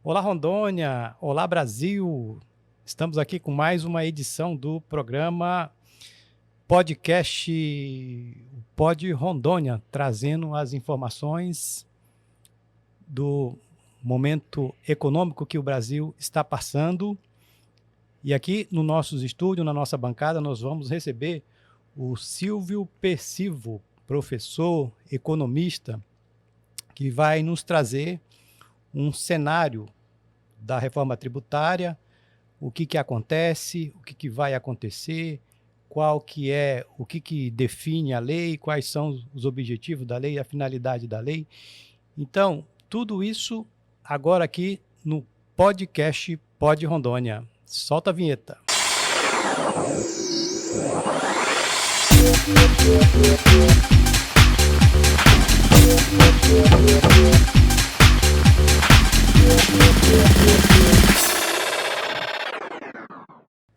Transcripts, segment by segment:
Olá, Rondônia! Olá, Brasil! Estamos aqui com mais uma edição do programa podcast Pod Rondônia, trazendo as informações do momento econômico que o Brasil está passando. E aqui no nossos estúdios, na nossa bancada, nós vamos receber o Silvio Percivo, professor, economista, que vai nos trazer um cenário da reforma tributária, o que acontece, o que vai acontecer, o que define a lei, quais são os objetivos da lei, a finalidade da lei. Então, tudo isso agora aqui no podcast Pod Rondônia. Solta a vinheta.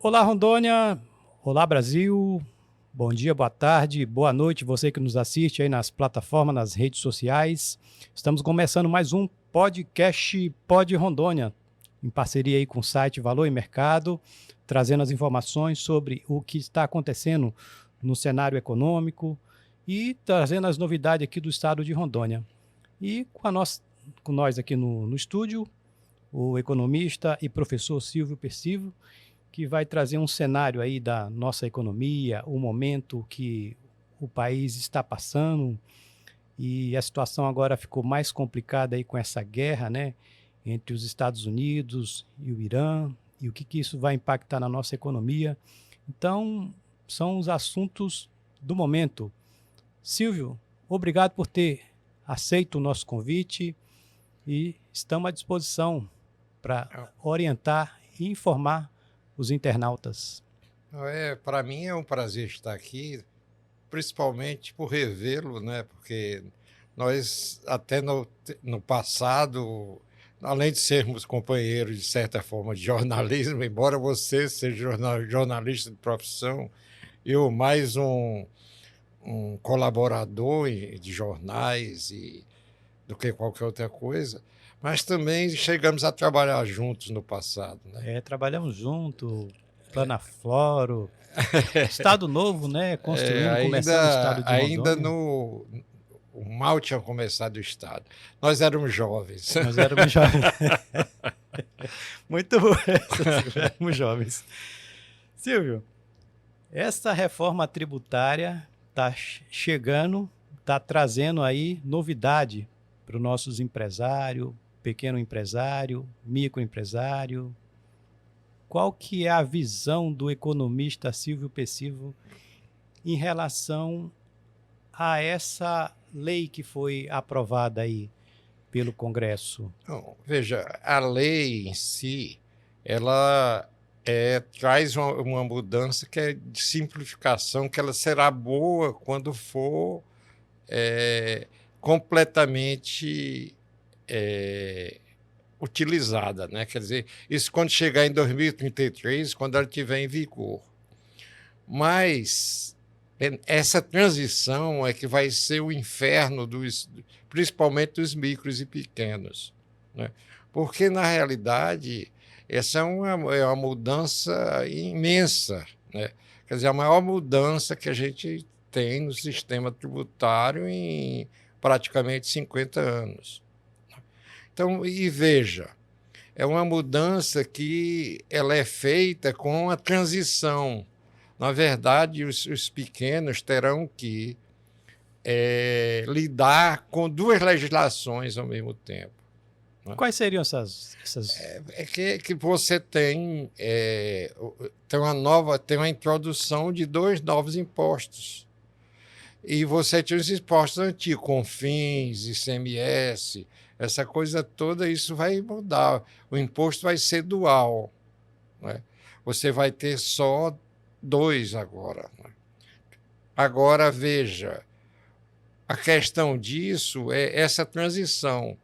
Olá, Rondônia! Olá, Brasil! Bom dia, boa tarde, boa noite, você que nos assiste aí nas plataformas, nas redes sociais. Estamos começando mais um podcast Pod Rondônia, em parceria aí com o site Valor e Mercado, trazendo as informações sobre o que está acontecendo no cenário econômico e trazendo as novidades aqui do estado de Rondônia. E com nós aqui no estúdio, o economista e professor Silvio Percivo, que vai trazer um cenário aí da nossa economia, o momento que o país está passando, e a situação agora ficou mais complicada aí com essa guerra, né, entre os Estados Unidos e o Irã, e o que isso vai impactar na nossa economia. Então, são os assuntos do momento. Silvio, obrigado por ter aceito o nosso convite e estamos à disposição para orientar e informar os internautas. Para mim é um prazer estar aqui, principalmente por revê-lo, né? Porque nós até no passado, além de sermos companheiros de certa forma de jornalismo, embora você seja jornalista de profissão, eu mais um colaborador de jornais do que qualquer outra coisa, mas também chegamos a trabalhar juntos no passado, né? Trabalhamos junto, Planafloro, Estado Novo, né? Construindo, começando o estado de ainda Rondônia. mal tinha começado o estado. Nós éramos jovens. Nós éramos jovens. Muito bom, éramos jovens. Silvio, essa reforma tributária está chegando, está trazendo aí novidade para os nossos empresários, pequeno empresário, microempresário. Qual que é a visão do economista Silvio Percivo em relação a essa lei que foi aprovada aí pelo Congresso? Não, veja, a lei em si, ela traz uma mudança que é de simplificação, que ela será boa quando for completamente utilizada, né? Quer dizer, isso quando chegar em 2033, quando ela estiver em vigor. Mas essa transição é que vai ser o inferno principalmente dos micros e pequenos, né? Porque, na realidade, essa é uma mudança imensa, né? Quer dizer, a maior mudança que a gente tem no sistema tributário em praticamente 50 anos. Então, e veja, é uma mudança que ela é feita com a transição. Na verdade, os pequenos terão que lidar com duas legislações ao mesmo tempo, né? Quais seriam essas... que você tem uma introdução de dois novos impostos. E você tinha os impostos antigos, CONFINS, ICMS, essa coisa toda, isso vai mudar. O imposto vai ser dual, né? Você vai ter só dois agora, né? Agora, veja, a questão disso é essa transição.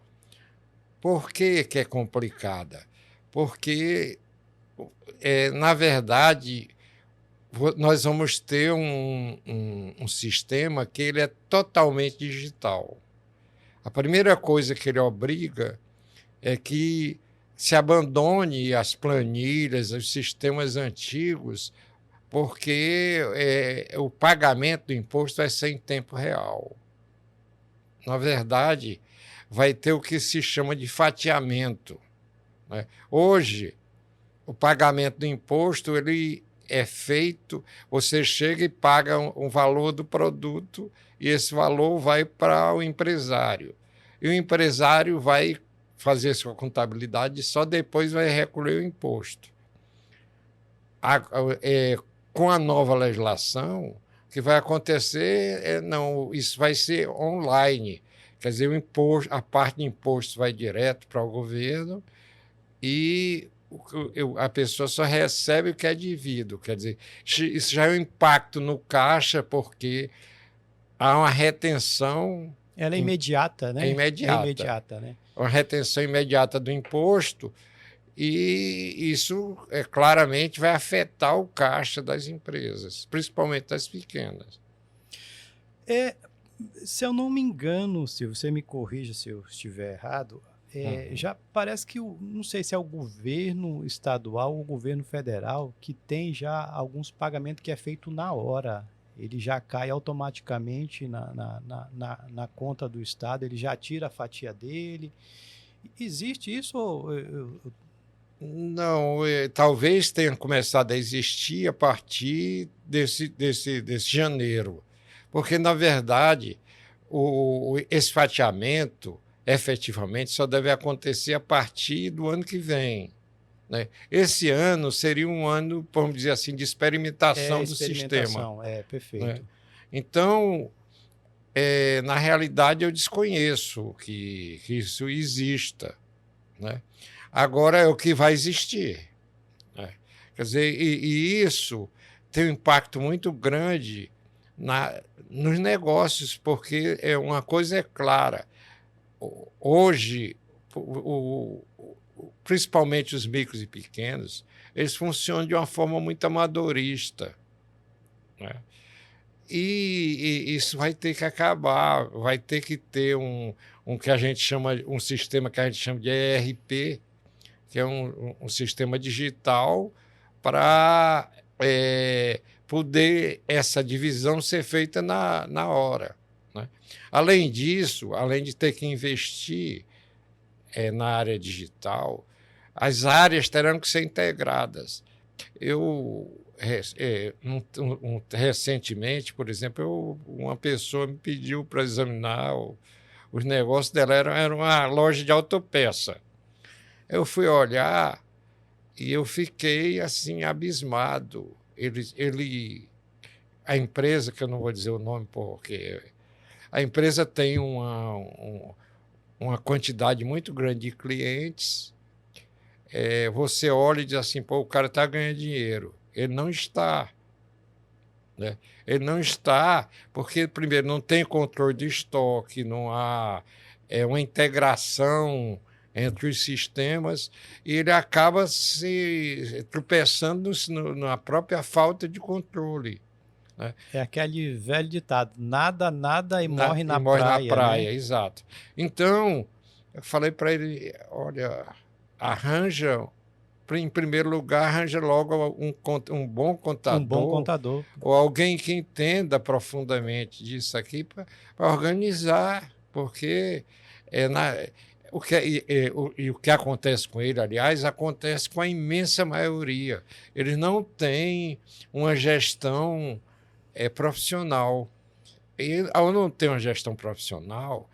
Por que é complicada? Porque, na verdade, nós vamos ter um sistema que ele é totalmente digital. A primeira coisa que ele obriga é que se abandone as planilhas, os sistemas antigos, porque o pagamento do imposto vai ser em tempo real. Na verdade, vai ter o que se chama de fatiamento, né? Hoje, o pagamento do imposto ele é feito, você chega e paga um valor do produto e esse valor vai para o empresário. E o empresário vai fazer sua contabilidade e só depois vai recolher o imposto. Com a nova legislação, o que vai acontecer não, isso vai ser online. Quer dizer, o imposto, a parte de imposto vai direto para o governo e a pessoa só recebe o que é devido. Quer dizer, isso já é um impacto no caixa, porque há uma retenção. Ela é imediata, né? É imediata. É imediata, né? Uma retenção imediata do imposto, e isso claramente vai afetar o caixa das empresas, principalmente das pequenas. Se eu não me engano, se você me corrija se eu estiver errado, já parece que, não sei se é o governo estadual ou o governo federal que tem já alguns pagamentos que é feito na hora. Ele já cai automaticamente na conta do Estado, ele já tira a fatia dele. Existe isso? Não, talvez tenha começado a existir a partir desse janeiro, porque, na verdade, esse fatiamento efetivamente só deve acontecer a partir do ano que vem, né? Esse ano seria um ano, vamos dizer assim, de experimentação do sistema. Perfeito. Né? Então, na realidade, eu desconheço que isso exista, né? Agora é o que vai existir, né? Quer dizer, e isso tem um impacto muito grande nos negócios, porque uma coisa é clara. Hoje, principalmente os micros e pequenos, eles funcionam de uma forma muito amadorista, né? E isso vai ter que acabar, vai ter que ter um que a gente chama, um sistema que a gente chama de ERP, que é um sistema digital para poder essa divisão ser feita na hora, né? Além disso, além de ter que investir na área digital, as áreas terão que ser integradas. Recentemente, por exemplo, uma pessoa me pediu para examinar os negócios dela, era uma loja de autopeça. Eu fui olhar e eu fiquei assim abismado. A empresa, que eu não vou dizer o nome porque a empresa tem uma quantidade muito grande de clientes. Você olha e diz assim, pô, o cara está ganhando dinheiro. Ele não está, né? Ele não está porque, primeiro, não tem controle de estoque, não há uma integração entre os sistemas, e ele acaba se tropeçando na própria falta de controle, né? É aquele velho ditado, nada e morre na praia, né? Exato. Então, eu falei para ele, olha, em primeiro lugar, arranja logo um bom contador. Um bom contador. Ou alguém que entenda profundamente disso aqui para organizar, porque o que acontece com ele, aliás, acontece com a imensa maioria. Eles não têm uma gestão profissional. E, ao não ter uma gestão profissional,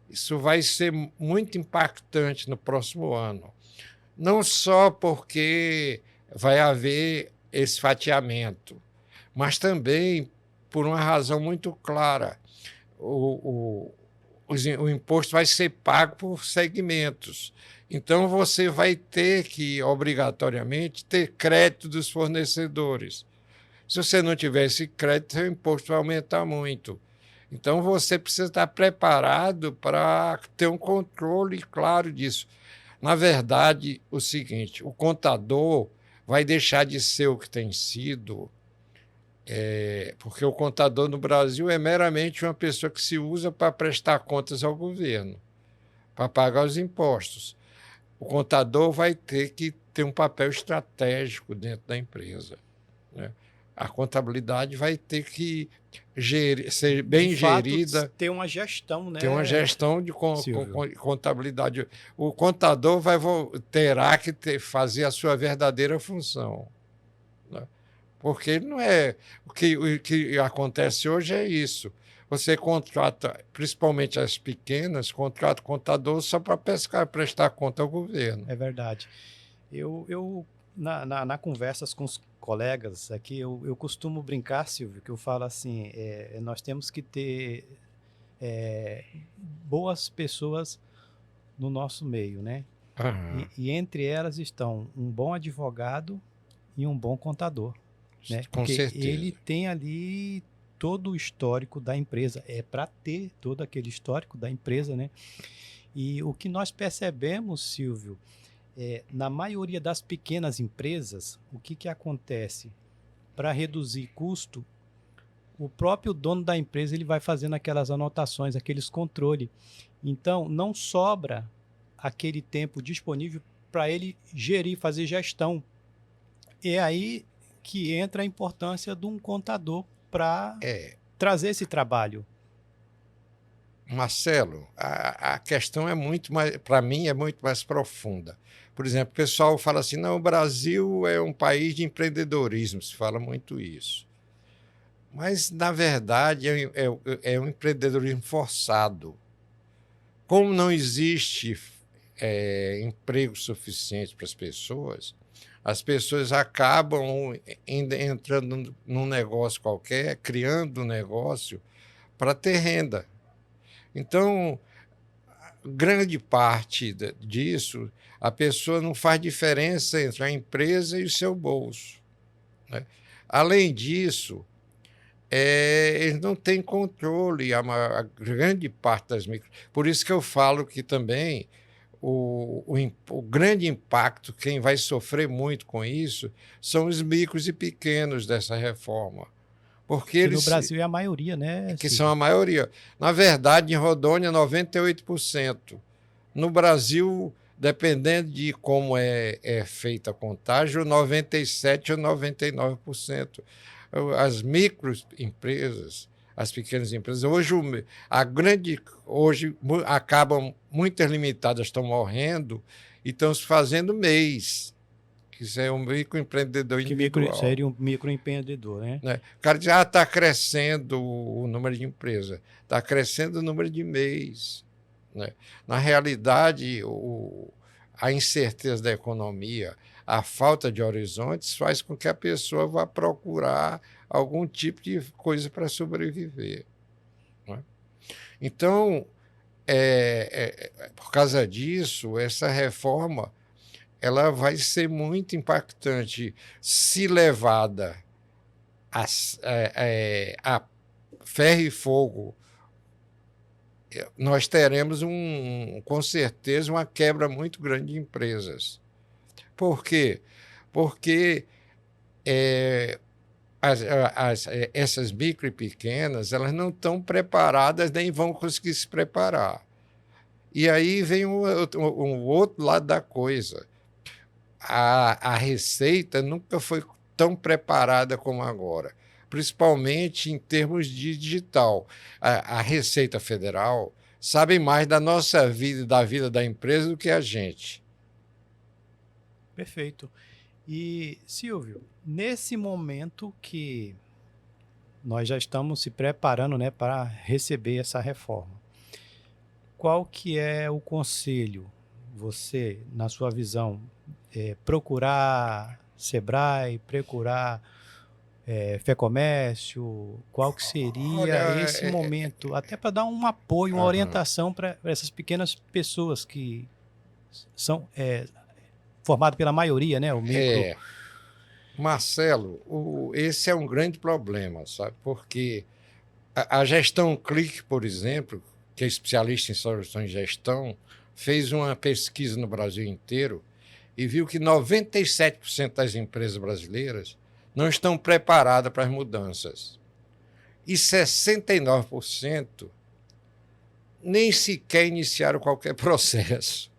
isso vai ser muito impactante no próximo ano. Não só porque vai haver esse fatiamento, mas também por uma razão muito clara. O imposto vai ser pago por segmentos. Então, você vai ter que, obrigatoriamente, ter crédito dos fornecedores. Se você não tiver esse crédito, seu imposto vai aumentar muito. Então, você precisa estar preparado para ter um controle claro disso. Na verdade, o seguinte, o contador vai deixar de ser o que tem sido, porque o contador no Brasil é meramente uma pessoa que se usa para prestar contas ao governo, para pagar os impostos. o contador vai ter que ter um papel estratégico dentro da empresa, né? A contabilidade vai ter que ser bem De fato, gerida, ter uma gestão, ter uma né, gestão de Silvio? contabilidade. O contador terá que fazer a sua verdadeira função, né? Porque ele não é. O que acontece hoje é isso. Você contrata, principalmente as pequenas, contrata o contador só para prestar conta ao governo. É verdade. Eu na conversas com os colegas aqui, eu costumo brincar, Silvio, que eu falo assim, nós temos que ter boas pessoas no nosso meio, né? Aham, E entre elas estão um bom advogado e um bom contador, né? com Porque ele certeza. tem ali todo o histórico da empresa, para ter todo aquele histórico da empresa, né? E o que nós percebemos, Silvio, na maioria das pequenas empresas, o que acontece? Para reduzir custo, o próprio dono da empresa ele vai fazendo aquelas anotações, aqueles controles. Então, não sobra aquele tempo disponível para ele gerir, fazer gestão. É aí que entra a importância de um contador para É, trazer esse trabalho. Marcelo, a questão é muito mais, para mim, é muito mais profunda. Por exemplo, o pessoal fala assim: não, o Brasil é um país de empreendedorismo, se fala muito isso. Mas, na verdade, é um empreendedorismo forçado. Como não existe emprego suficiente para as pessoas acabam entrando num negócio qualquer, criando um negócio para ter renda. Então, grande parte disso, a pessoa não faz diferença entre a empresa e o seu bolso, né? Além disso, eles não têm controle, a grande parte das micro. Por isso que eu falo que também o grande impacto, quem vai sofrer muito com isso, são os micros e pequenos dessa reforma. Porque Que no eles, Brasil é a maioria, né, que são Silvio? a maioria. Na verdade, em Rondônia, 98%. No Brasil, dependendo de como é feita a contagem, 97% ou 99%. As microempresas, as pequenas empresas, hoje acabam, muitas limitadas estão morrendo e estão se fazendo MEIs, que isso é um microempreendedor Que individual, seria um microempreendedor, né? né? O cara diz: está crescendo o número de empresas, está crescendo o número de MEIs, né? Na realidade, a incerteza da economia, a falta de horizontes faz com que a pessoa vá procurar algum tipo de coisa para sobreviver, né? Então, por causa disso, essa reforma ela vai ser muito impactante se levada a ferro e fogo. Nós teremos, com certeza, uma quebra muito grande de empresas. Por quê? Porque essas micro e pequenas elas não estão preparadas nem vão conseguir se preparar. E aí vem um outro lado da coisa. A Receita nunca foi tão preparada como agora, principalmente em termos de digital. A Receita Federal sabe mais da nossa vida e da vida da empresa do que a gente. Perfeito. E, Silvio, nesse momento que nós já estamos se preparando, né, para receber essa reforma, qual que é o conselho, você, na sua visão, procurar Sebrae, procurar Fecomércio, qual que Olha, seria esse momento, até para dar um apoio, uma aham. orientação para essas pequenas pessoas que são formadas pela maioria, né, o micro. É, Marcelo, esse é um grande problema, sabe? Porque a gestão Clique, por exemplo, que é especialista em soluções de gestão, fez uma pesquisa no Brasil inteiro e viu que 97% das empresas brasileiras não estão preparadas para as mudanças. E 69% nem sequer iniciaram qualquer processo.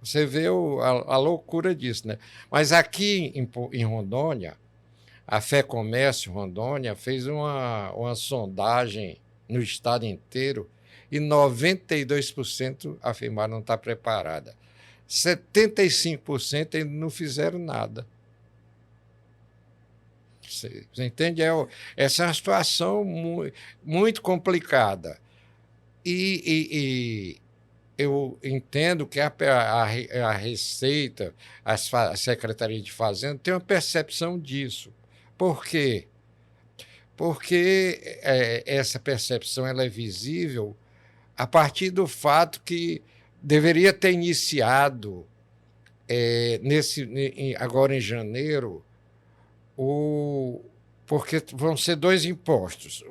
Você vê a loucura disso, né? Mas aqui em Rondônia, a Fé Comércio Rondônia fez uma sondagem no estado inteiro e 92% afirmaram não estar preparada. 75% ainda não fizeram nada. Você entende? Essa é uma situação muito complicada. E eu entendo que a Receita, a Secretaria de Fazenda, tem uma percepção disso. Por quê? Porque essa percepção ela é visível a partir do fato que deveria ter iniciado, agora em janeiro, porque vão ser dois impostos: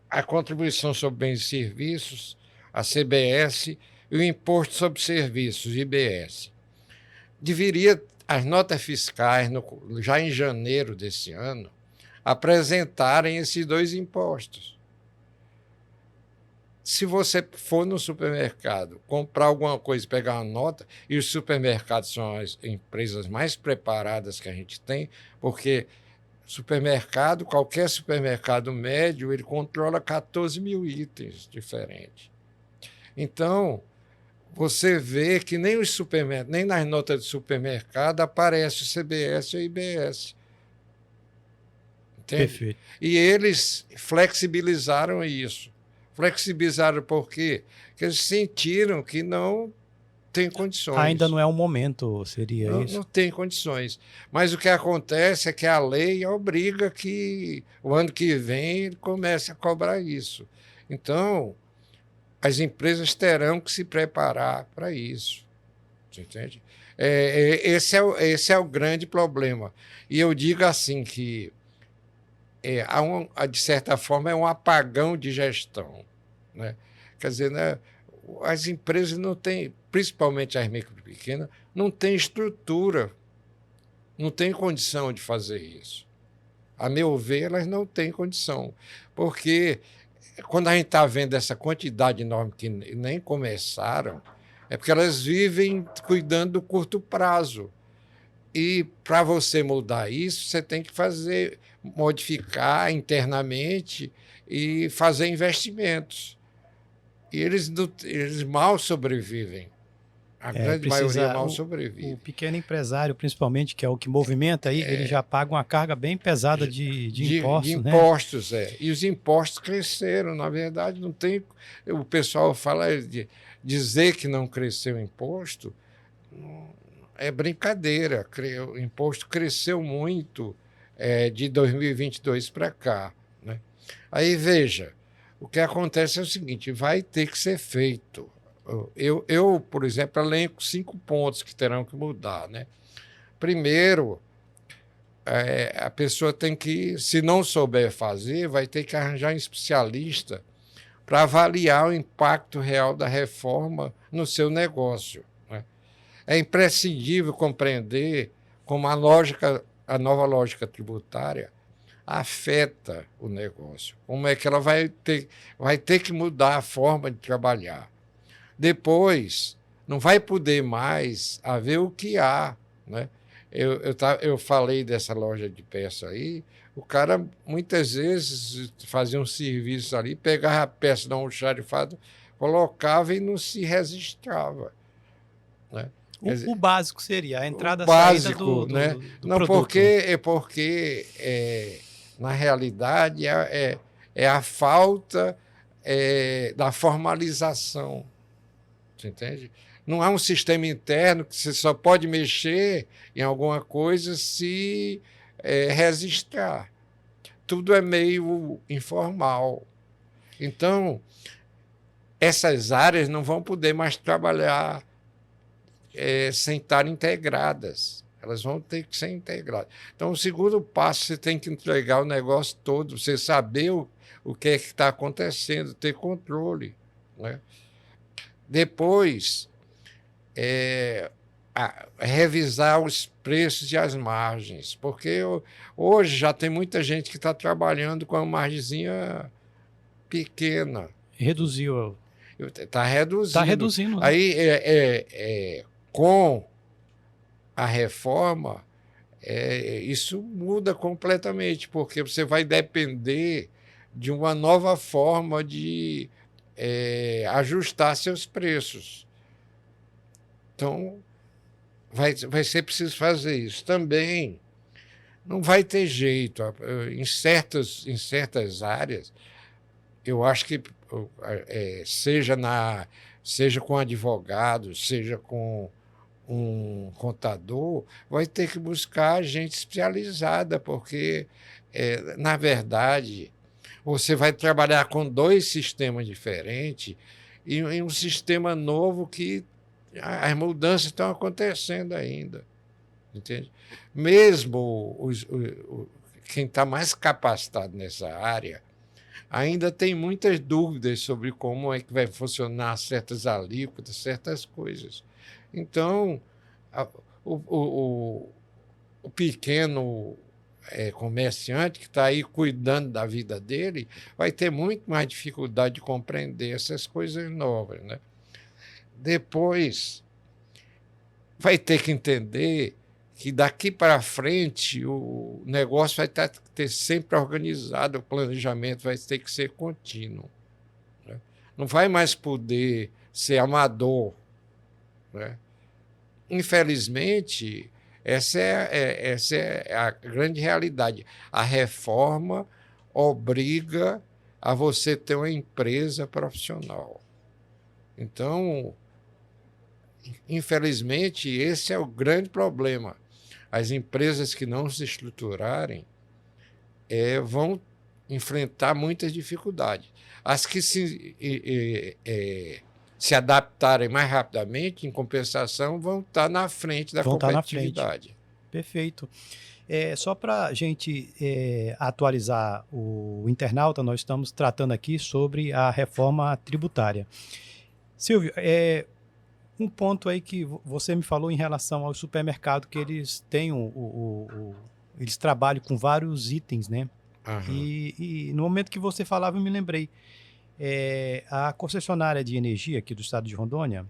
a contribuição sobre bens e serviços, a CBS, e o imposto sobre serviços, IBS. Deveria, as notas fiscais, já em janeiro desse ano, apresentarem esses dois impostos. Se você for no supermercado comprar alguma coisa e pegar uma nota, e os supermercados são as empresas mais preparadas que a gente tem, porque qualquer supermercado médio, ele controla 14 mil itens diferentes. Então, você vê que nem nas notas de supermercado aparece o CBS e o IBS. Entende? Perfeito. E eles flexibilizaram isso. Flexibilizaram por quê? Porque eles sentiram que não tem condições. Ainda não é o momento, seria isso? Não tem condições. Mas o que acontece é que a lei obriga que o ano que vem ele comece a cobrar isso. Então, as empresas terão que se preparar para isso. Você entende? Esse é o grande problema. E eu digo assim que de certa forma, é um apagão de gestão, né? Quer dizer, né, as empresas não têm, principalmente as micro e pequenas, não têm estrutura, não têm condição de fazer isso. A meu ver, elas não têm condição, porque quando a gente está vendo essa quantidade enorme que nem começaram, é porque elas vivem cuidando do curto prazo. E para você mudar isso, você tem que modificar internamente e fazer investimentos. E eles mal sobrevivem. A grande maioria mal sobrevive. O pequeno empresário, principalmente, que é o que movimenta aí, ele já paga uma carga bem pesada de impostos, de né? impostos, E os impostos cresceram. Na verdade, não tem. O pessoal fala dizer que não cresceu o imposto. É brincadeira. O imposto cresceu muito de 2022 para cá, né? Aí, veja, o que acontece é o seguinte: vai ter que ser feito. Eu, por exemplo, elenco 5 pontos que terão que mudar, né? Primeiro, a pessoa tem que, se não souber fazer, vai ter que arranjar um especialista para avaliar o impacto real da reforma no seu negócio, né? É imprescindível compreender como a nova lógica tributária afeta o negócio, como é que ela vai ter que mudar a forma de trabalhar. Depois, não vai poder mais haver o que há, né? Eu falei dessa loja de peça aí, o cara muitas vezes fazia um serviço ali, pegava a peça, dava um xarifado, colocava e não se registrava, né? O básico seria a entrada e a saída do né? do não, produto. porque na realidade, é a falta da formalização. Você entende? Não há um sistema interno que você só pode mexer em alguma coisa se registrar. Tudo é meio informal. Então, essas áreas não vão poder mais trabalhar sem estar integradas. Elas vão ter que ser integradas. Então, o segundo passo, você tem que entregar o negócio todo, você saber o que é que está acontecendo, ter controle, né? Depois, revisar os preços e as margens, porque hoje já tem muita gente que está trabalhando com uma margenzinha pequena. Reduziu. Está reduzindo. Está reduzindo, né? Aí, Com a reforma, isso muda completamente, porque você vai depender de uma nova forma de ajustar seus preços. Então, vai ser preciso fazer isso. Também não vai ter jeito. Em certas áreas, eu acho que seja com advogado, seja com um contador, vai ter que buscar gente especializada, porque, na verdade, você vai trabalhar com dois sistemas diferentes e em um sistema novo que as mudanças estão acontecendo ainda, entende? Mesmo quem está mais capacitado nessa área ainda tem muitas dúvidas sobre como é que vai funcionar certas alíquotas, certas coisas. Então, a- o, o, o pequeno comerciante que está aí cuidando da vida dele vai ter muito mais dificuldade de compreender essas coisas novas, né? Depois, vai ter que entender que daqui para frente o negócio vai ter sempre organizado, o planejamento vai ter que ser contínuo, né? Não vai mais poder ser amador, né? Infelizmente, essa é a grande realidade. A reforma obriga a você ter uma empresa profissional. Então, infelizmente, esse é o grande problema. As empresas que não se estruturarem vão enfrentar muitas dificuldades. As que se adaptarem mais rapidamente, em compensação, vão estar na frente da Vão estar na frente. competitividade. Perfeito. Só para a gente atualizar o internauta, nós estamos tratando aqui sobre a reforma tributária. Silvio, um ponto aí que você me falou em relação ao supermercado, que eles têm eles trabalham com vários itens, né? Aham. E no momento que você falava, eu me lembrei. A concessionária de energia aqui do estado de Rondônia,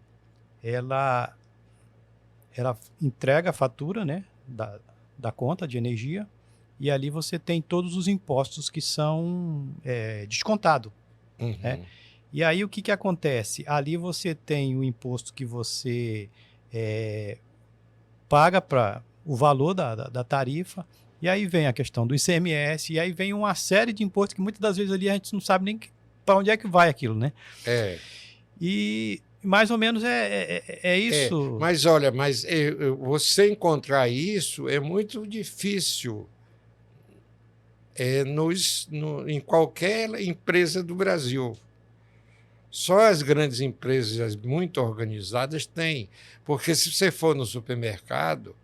ela entrega a fatura, né, da conta de energia, e ali você tem todos os impostos que são descontados, né? Uhum. E aí o que acontece? Ali você tem o imposto que você paga para o valor da tarifa, e aí vem a questão do ICMS, e aí vem uma série de impostos que muitas das vezes ali a gente não sabe nem para onde é que vai aquilo, né? É. E mais ou menos isso. Mas olha, você encontrar isso é muito difícil em qualquer empresa do Brasil. Só as grandes empresas muito organizadas têm, porque se você for no supermercado,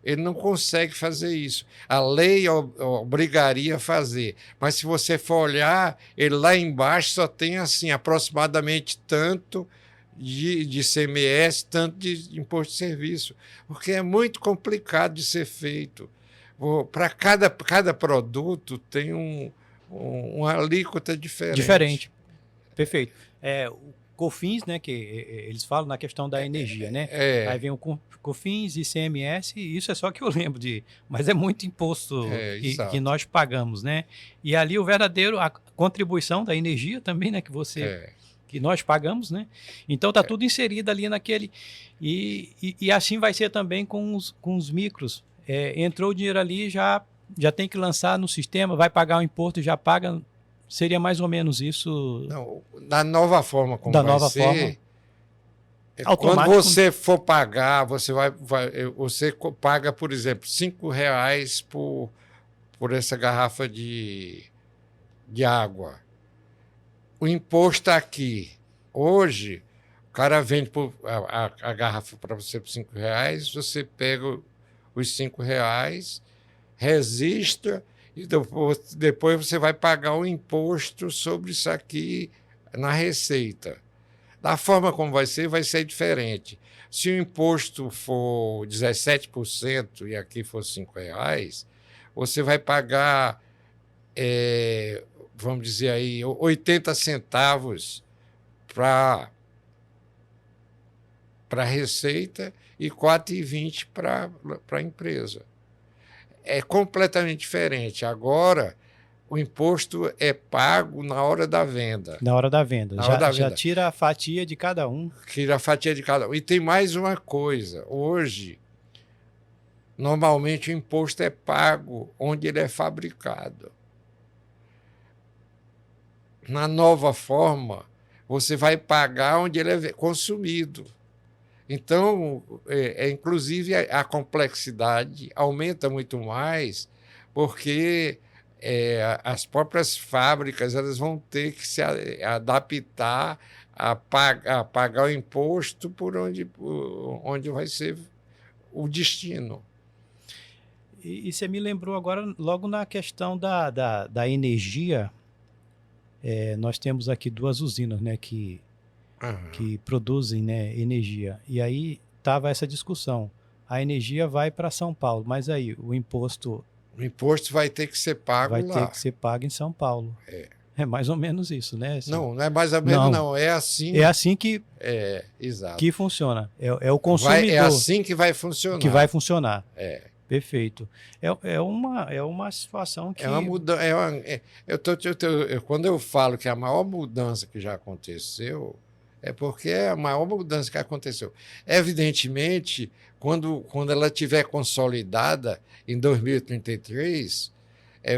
ele não consegue fazer isso. A lei obrigaria a fazer, mas se você for olhar, ele lá embaixo só tem assim aproximadamente tanto de ICMS, tanto de imposto de serviço, porque é muito complicado de ser feito. Para cada produto tem uma alíquota diferente. Diferente. Perfeito. O COFINS, né, que eles falam na questão da energia, né? Aí vem o COFINS, ICMS, e isso é só que eu lembro mas é muito imposto que Exato. nós pagamos, né? E ali a contribuição da energia também, né, que nós pagamos, né? Então tá tudo inserido ali naquele e assim vai ser também com os micros. Entrou o dinheiro ali, já tem que lançar no sistema, vai pagar o imposto, já paga. Seria mais ou menos isso. Não, da nova forma como Da vai nova forma, ser, quando automático. você for pagar, você paga, por exemplo, R$ 5 por essa garrafa de água. O imposto aqui, hoje, o cara vende a garrafa para você por R$ 5, você pega os R$ 5, registra e depois você vai pagar o imposto sobre isso aqui na receita. Da forma como vai ser diferente. Se o imposto for 17% e aqui for R$ 5, você vai pagar, vamos dizer aí, 80 centavos para a receita e 4,20 para a empresa. É completamente diferente. Agora, o imposto é pago na hora da venda. Na hora da venda. Na hora da Já venda. tira a fatia de cada um. Tira a fatia de cada um. E tem mais uma coisa. Hoje, normalmente o imposto é pago onde ele é fabricado. Na nova forma, você vai pagar onde ele é consumido. Então, inclusive, a complexidade aumenta muito mais, porque as próprias fábricas elas vão ter que se adaptar a pagar o imposto por onde vai ser o destino. E você me lembrou agora, logo na questão da energia, nós temos aqui 2 usinas, né, que produzem, né, energia. E aí estava essa discussão. A energia vai para São Paulo, mas aí o imposto... O imposto vai ter que ser pago lá. Vai ter que ser pago em São Paulo. É mais ou menos isso, né? Assim, não é mais ou menos, não. É assim. É assim que, exato. que funciona. É o consumidor. É assim que vai funcionar. Que vai funcionar. Perfeito. É uma situação que... É uma mudança. Quando eu falo que a maior mudança que já aconteceu, é porque é a maior mudança que aconteceu. Evidentemente, quando ela estiver consolidada em 2033,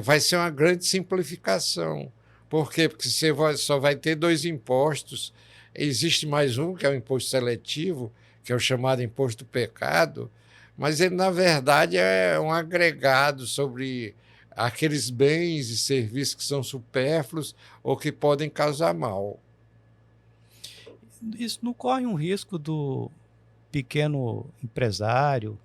vai ser uma grande simplificação. Por quê? Porque você só vai ter 2 impostos. Existe mais um, que é o imposto seletivo, que é o chamado imposto do pecado, mas ele, na verdade, é um agregado sobre aqueles bens e serviços que são supérfluos ou que podem causar mal. Isso não corre um risco do pequeno empresário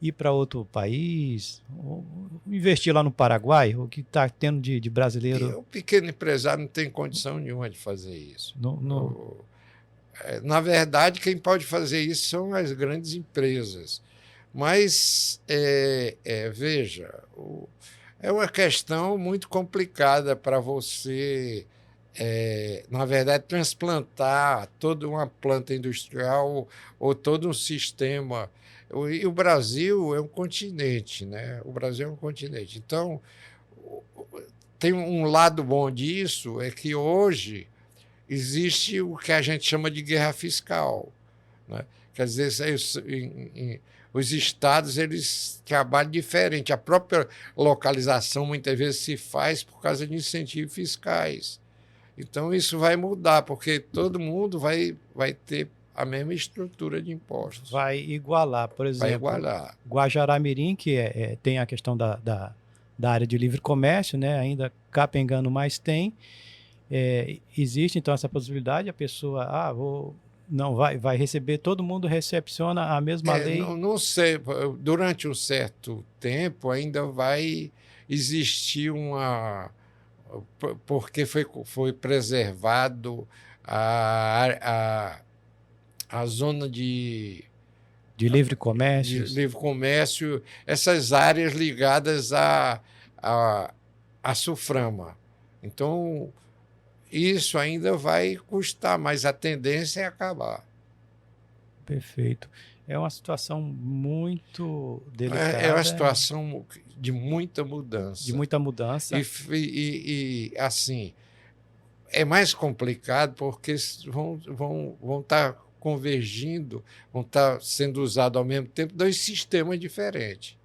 ir para outro país, ou investir lá no Paraguai, o que está tendo de brasileiro? O pequeno empresário não tem condição nenhuma de fazer isso. Na verdade, quem pode fazer isso são as grandes empresas. Mas, veja, é uma questão muito complicada para você, na verdade, transplantar toda uma planta industrial ou todo um sistema. E o Brasil é um continente, né? O Brasil é um continente. Então, tem um lado bom disso, é que hoje existe o que a gente chama de guerra fiscal, né? Quer dizer, os estados eles trabalham diferente. A própria localização muitas vezes se faz por causa de incentivos fiscais. Então, isso vai mudar, porque todo mundo vai ter a mesma estrutura de impostos. Vai igualar, por exemplo. Vai igualar. Guajará-Mirim, que tem a questão da área de livre comércio, né? Ainda capengando, mas tem. Existe, então, essa possibilidade, a pessoa, não vai receber, todo mundo recepciona a mesma lei? Não sei, durante um certo tempo ainda vai existir porque foi preservado a zona de livre comércio. De livre comércio, essas áreas ligadas à SUFRAMA. Então, isso ainda vai custar, mas a tendência é acabar. Perfeito. É uma situação muito delicada. É uma situação de muita mudança. De muita mudança. E assim, é mais complicado porque vão estar convergindo, vão estar sendo usados ao mesmo tempo 2 sistemas diferentes,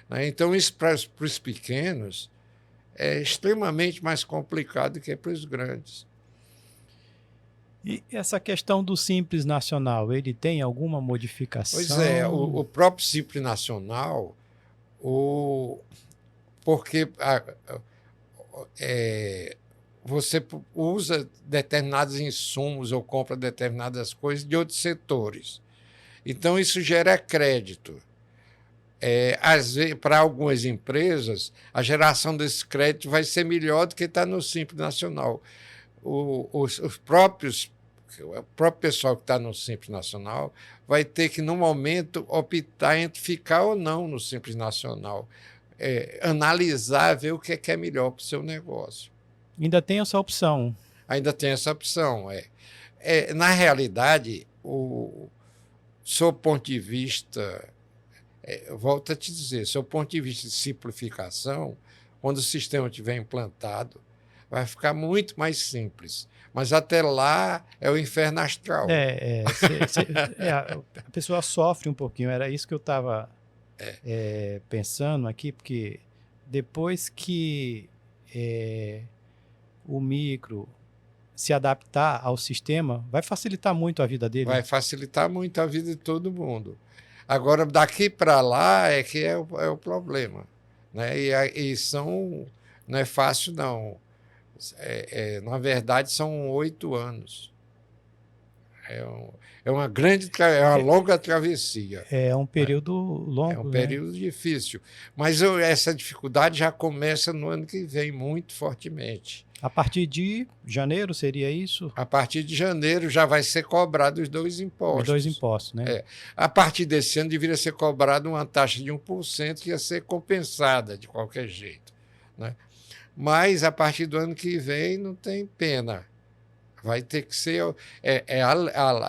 né? Então, isso para os pequenos é extremamente mais complicado que para os grandes. E essa questão do Simples Nacional, ele tem alguma modificação? Pois é, o próprio Simples Nacional, porque você usa determinados insumos ou compra determinadas coisas de outros setores. Então, isso gera crédito. Às vezes, para algumas empresas, a geração desse crédito vai ser melhor do que está no Simples Nacional. O próprio pessoal que está no Simples Nacional vai ter que, no momento, optar entre ficar ou não no Simples Nacional. Analisar, ver o que é melhor para o seu negócio. Ainda tem essa opção? Ainda tem essa opção. Na realidade, sob o ponto de vista, volto a te dizer, sob o ponto de vista de simplificação, quando o sistema estiver implantado, vai ficar muito mais simples. Mas até lá é o inferno astral. A pessoa sofre um pouquinho, era isso que eu estava pensando aqui, porque depois que o micro se adaptar ao sistema, vai facilitar muito a vida dele. Vai facilitar muito a vida de todo mundo. Agora, daqui para lá é que é o problema. Né? E não é fácil, não. Na verdade, são 8 anos. É uma longa travessia. É um período longo. É um período difícil. Mas essa dificuldade já começa no ano que vem, muito fortemente. A partir de janeiro seria isso? A partir de janeiro já vai ser cobrado os 2 impostos. Os 2 impostos, né? A partir desse ano deveria ser cobrado uma taxa de 1% que ia ser compensada de qualquer jeito. Né? Mas a partir do ano que vem não tem pena. Vai ter que ser.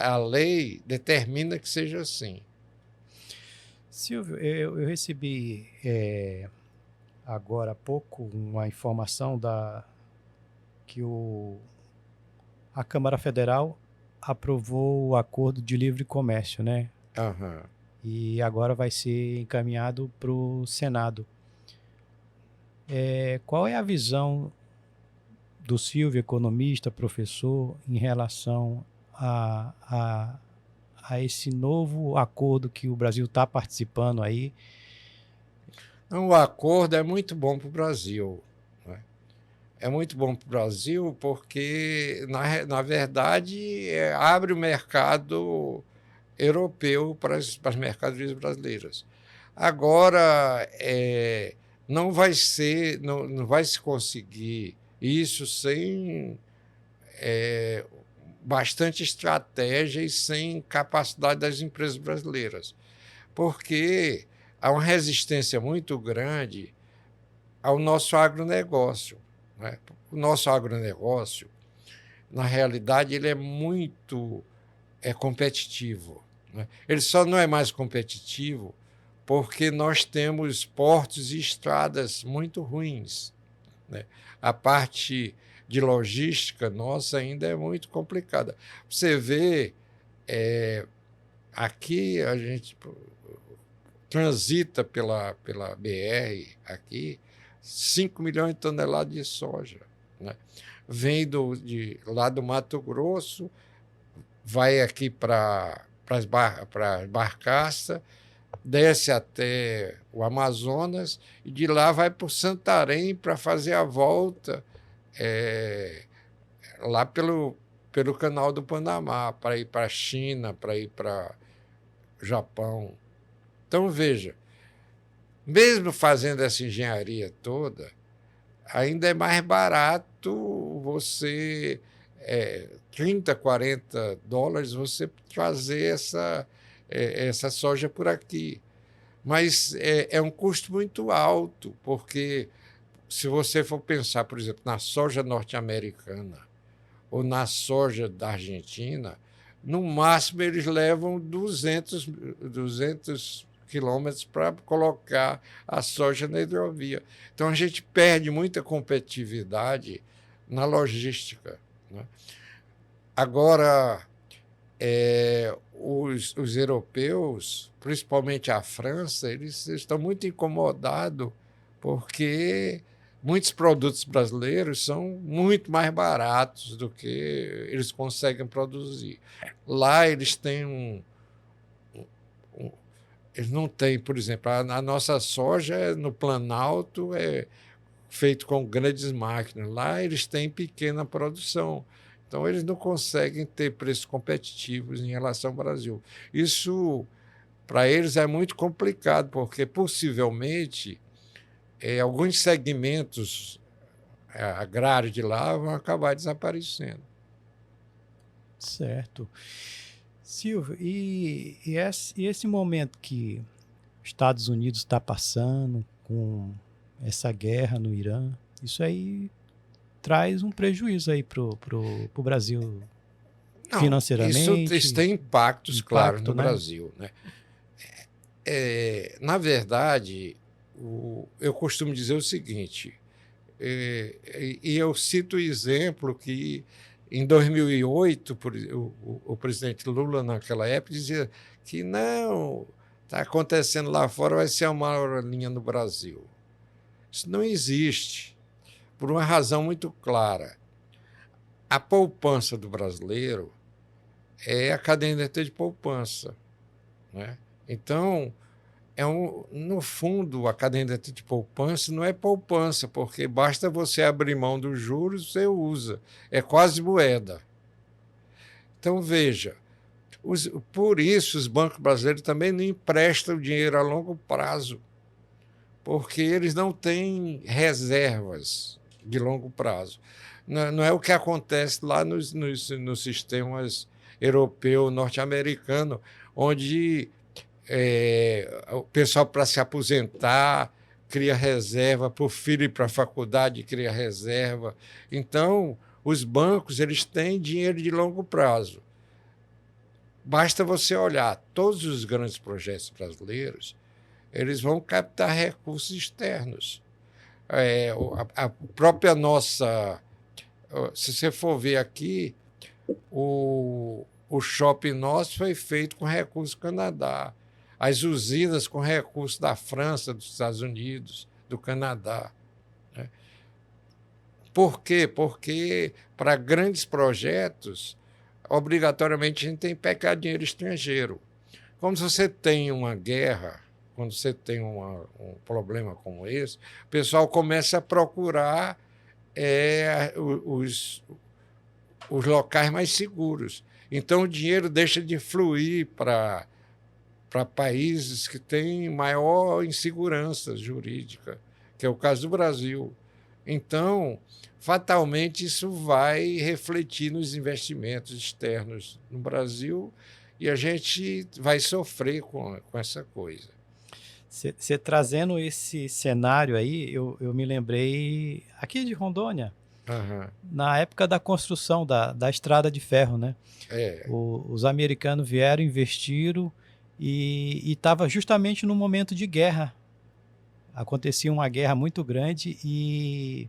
A lei determina que seja assim. Silvio, eu recebi agora há pouco uma informação que a Câmara Federal aprovou o acordo de livre comércio, né? Uhum. E agora vai ser encaminhado para o Senado. Qual é a visão do Silvio, economista, professor, em relação a esse novo acordo que o Brasil está participando aí? O acordo é muito bom para o Brasil. Né? É muito bom para o Brasil porque, na verdade, abre o mercado europeu para as mercadorias brasileiras. Agora, não vai se conseguir isso sem bastante estratégia e sem capacidade das empresas brasileiras, porque há uma resistência muito grande ao nosso agronegócio. Né? O nosso agronegócio, na realidade, ele é muito competitivo. Né? Ele só não é mais competitivo porque nós temos portos e estradas muito ruins. Né? A parte de logística nossa ainda é muito complicada. Você vê, aqui a gente transita pela BR, aqui, 5 milhões de toneladas de soja. Né? Vem lá do Mato Grosso, vai aqui para as barcaças, desce até o Amazonas e de lá vai para o Santarém para fazer a volta lá pelo Canal do Panamá, para ir para a China, para ir para o Japão. Então, veja, mesmo fazendo essa engenharia toda, ainda é mais barato você, $30, $40, você trazer essa soja por aqui. Mas é um custo muito alto, porque se você for pensar, por exemplo, na soja norte-americana ou na soja da Argentina, no máximo eles levam 200 quilômetros para colocar a soja na hidrovia. Então, a gente perde muita competitividade na logística. Né? Agora, os europeus, principalmente a França, eles estão muito incomodados porque muitos produtos brasileiros são muito mais baratos do que eles conseguem produzir. Lá eles têm eles não têm, por exemplo, a nossa soja no Planalto é feito com grandes máquinas. Lá eles têm pequena produção. Então, eles não conseguem ter preços competitivos em relação ao Brasil. Isso, para eles, é muito complicado, porque, possivelmente, alguns segmentos agrários de lá vão acabar desaparecendo. Certo. Silvio, e esse momento que os Estados Unidos está passando com essa guerra no Irã, isso aí traz um prejuízo aí pro Brasil. Não, financeiramente? isso tem impactos, claro, no né? Brasil, né? Na verdade, eu costumo dizer o seguinte, e eu cito o exemplo que, em 2008, o presidente Lula, naquela época, dizia que não, está acontecendo lá fora, vai ser a maior linha no Brasil. Isso não existe, por uma razão muito clara. A poupança do brasileiro é a caderneta de poupança, né? Então, no fundo, a caderneta de poupança não é poupança, porque basta você abrir mão dos juros, você usa. É quase moeda. Então, veja, por isso os bancos brasileiros também não emprestam dinheiro a longo prazo, porque eles não têm reservas de longo prazo. Não é o que acontece lá nos sistemas europeu, norte-americano, onde o pessoal, para se aposentar, cria reserva, para o filho ir para a faculdade, cria reserva. Então, os bancos eles têm dinheiro de longo prazo. Basta você olhar todos os grandes projetos brasileiros, eles vão captar recursos externos. A própria nossa... Se você for ver aqui, o shopping nosso foi feito com recursos do Canadá. As usinas com recursos da França, dos Estados Unidos, do Canadá, né? Por quê? Porque para grandes projetos, obrigatoriamente a gente tem que pegar dinheiro estrangeiro. Como se você tem uma guerra, quando você tem um problema como esse, o pessoal começa a procurar os locais mais seguros. Então, o dinheiro deixa de fluir para países que têm maior insegurança jurídica, que é o caso do Brasil. Então, fatalmente, isso vai refletir nos investimentos externos no Brasil e a gente vai sofrer com essa coisa. Você trazendo esse cenário aí, eu me lembrei aqui de Rondônia, na época da construção da estrada de ferro, né? Os americanos vieram, investiram e estava justamente no momento de guerra. Acontecia uma guerra muito grande e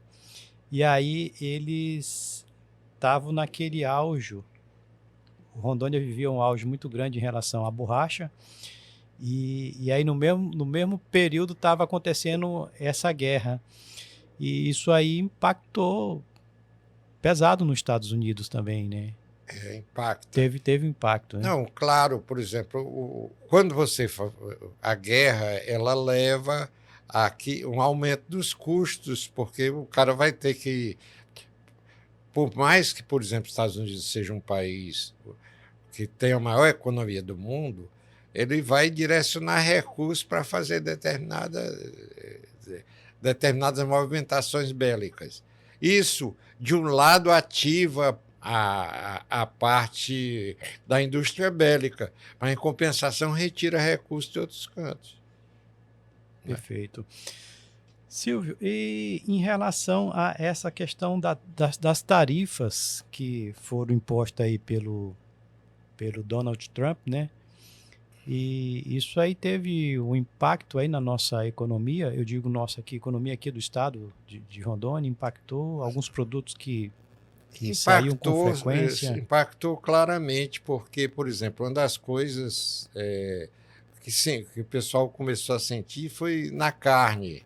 aí eles estavam naquele auge. O Rondônia vivia um auge muito grande em relação à borracha. E aí no mesmo período estava acontecendo essa guerra. E isso aí impactou pesado nos Estados Unidos também, né? Impacta. Teve impacto, né? Não, claro, por exemplo, quando a guerra, ela leva aqui um aumento dos custos, porque o cara vai ter que, por mais que, por exemplo, os Estados Unidos seja um país que tem a maior economia do mundo, ele vai direcionar recursos para fazer determinadas movimentações bélicas. Isso, de um lado, ativa a parte da indústria bélica, mas, em compensação, retira recursos de outros cantos. Perfeito. Silvio, e em relação a essa questão das tarifas que foram impostas aí pelo Donald Trump, né? E isso aí teve um impacto aí na nossa economia, eu digo nossa aqui, economia aqui do estado de Rondônia, impactou alguns produtos que saíam com frequência. Impactou claramente, porque, por exemplo, uma das coisas que o pessoal começou a sentir foi na carne.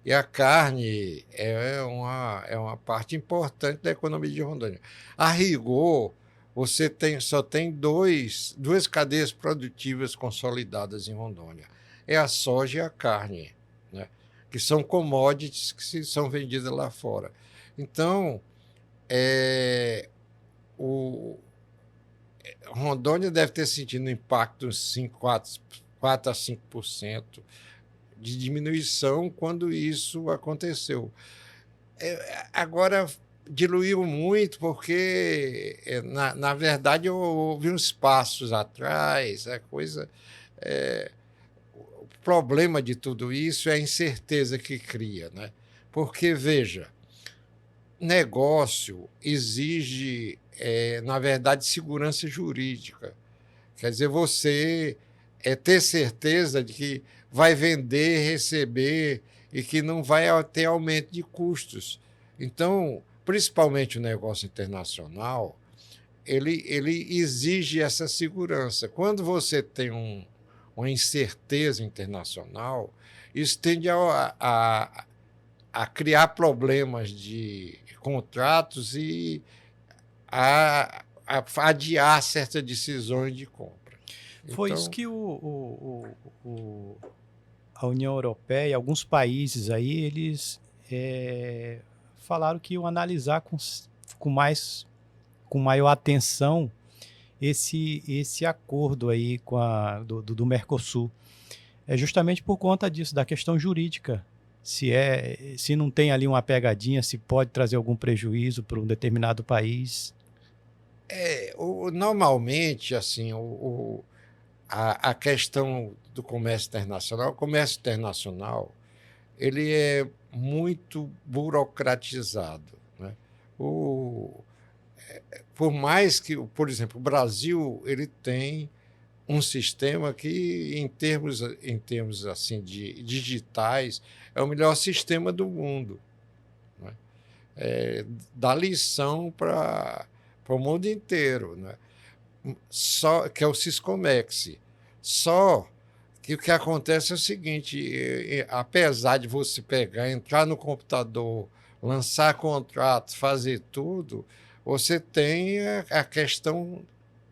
E a carne é uma parte importante da economia de Rondônia. A rigor, você só tem duas cadeias produtivas consolidadas em Rondônia. É a soja e a carne, né? Que são commodities que são vendidas lá fora. Então, Rondônia deve ter sentido um impacto de 4 a 5% de diminuição quando isso aconteceu. Agora, diluiu muito, porque, na verdade, houve uns passos atrás, o problema de tudo isso é a incerteza que cria, né? Porque, veja, negócio exige, na verdade, segurança jurídica. Quer dizer, você ter certeza de que vai vender, receber e que não vai ter aumento de custos. Então, principalmente o negócio internacional, ele exige essa segurança. Quando você tem uma incerteza internacional, isso tende a criar problemas de contratos e a adiar certas decisões de compra. Foi isso Então, que a União Europeia e alguns países aí, eles falaram que iam analisar com maior atenção esse acordo aí do Mercosul. É justamente por conta disso, da questão jurídica. Se não tem ali uma pegadinha, se pode trazer algum prejuízo para um determinado país. normalmente, assim, a questão do o comércio internacional, ele é muito burocratizado, né? O, por mais que, por exemplo, o Brasil ele tem um sistema que, em termos assim de digitais, é o melhor sistema do mundo, né? Dá lição para o mundo inteiro, né? Só que é o Siscomex. Só que o que acontece é o seguinte: apesar de você pegar, entrar no computador, lançar contratos, fazer tudo, você tem a questão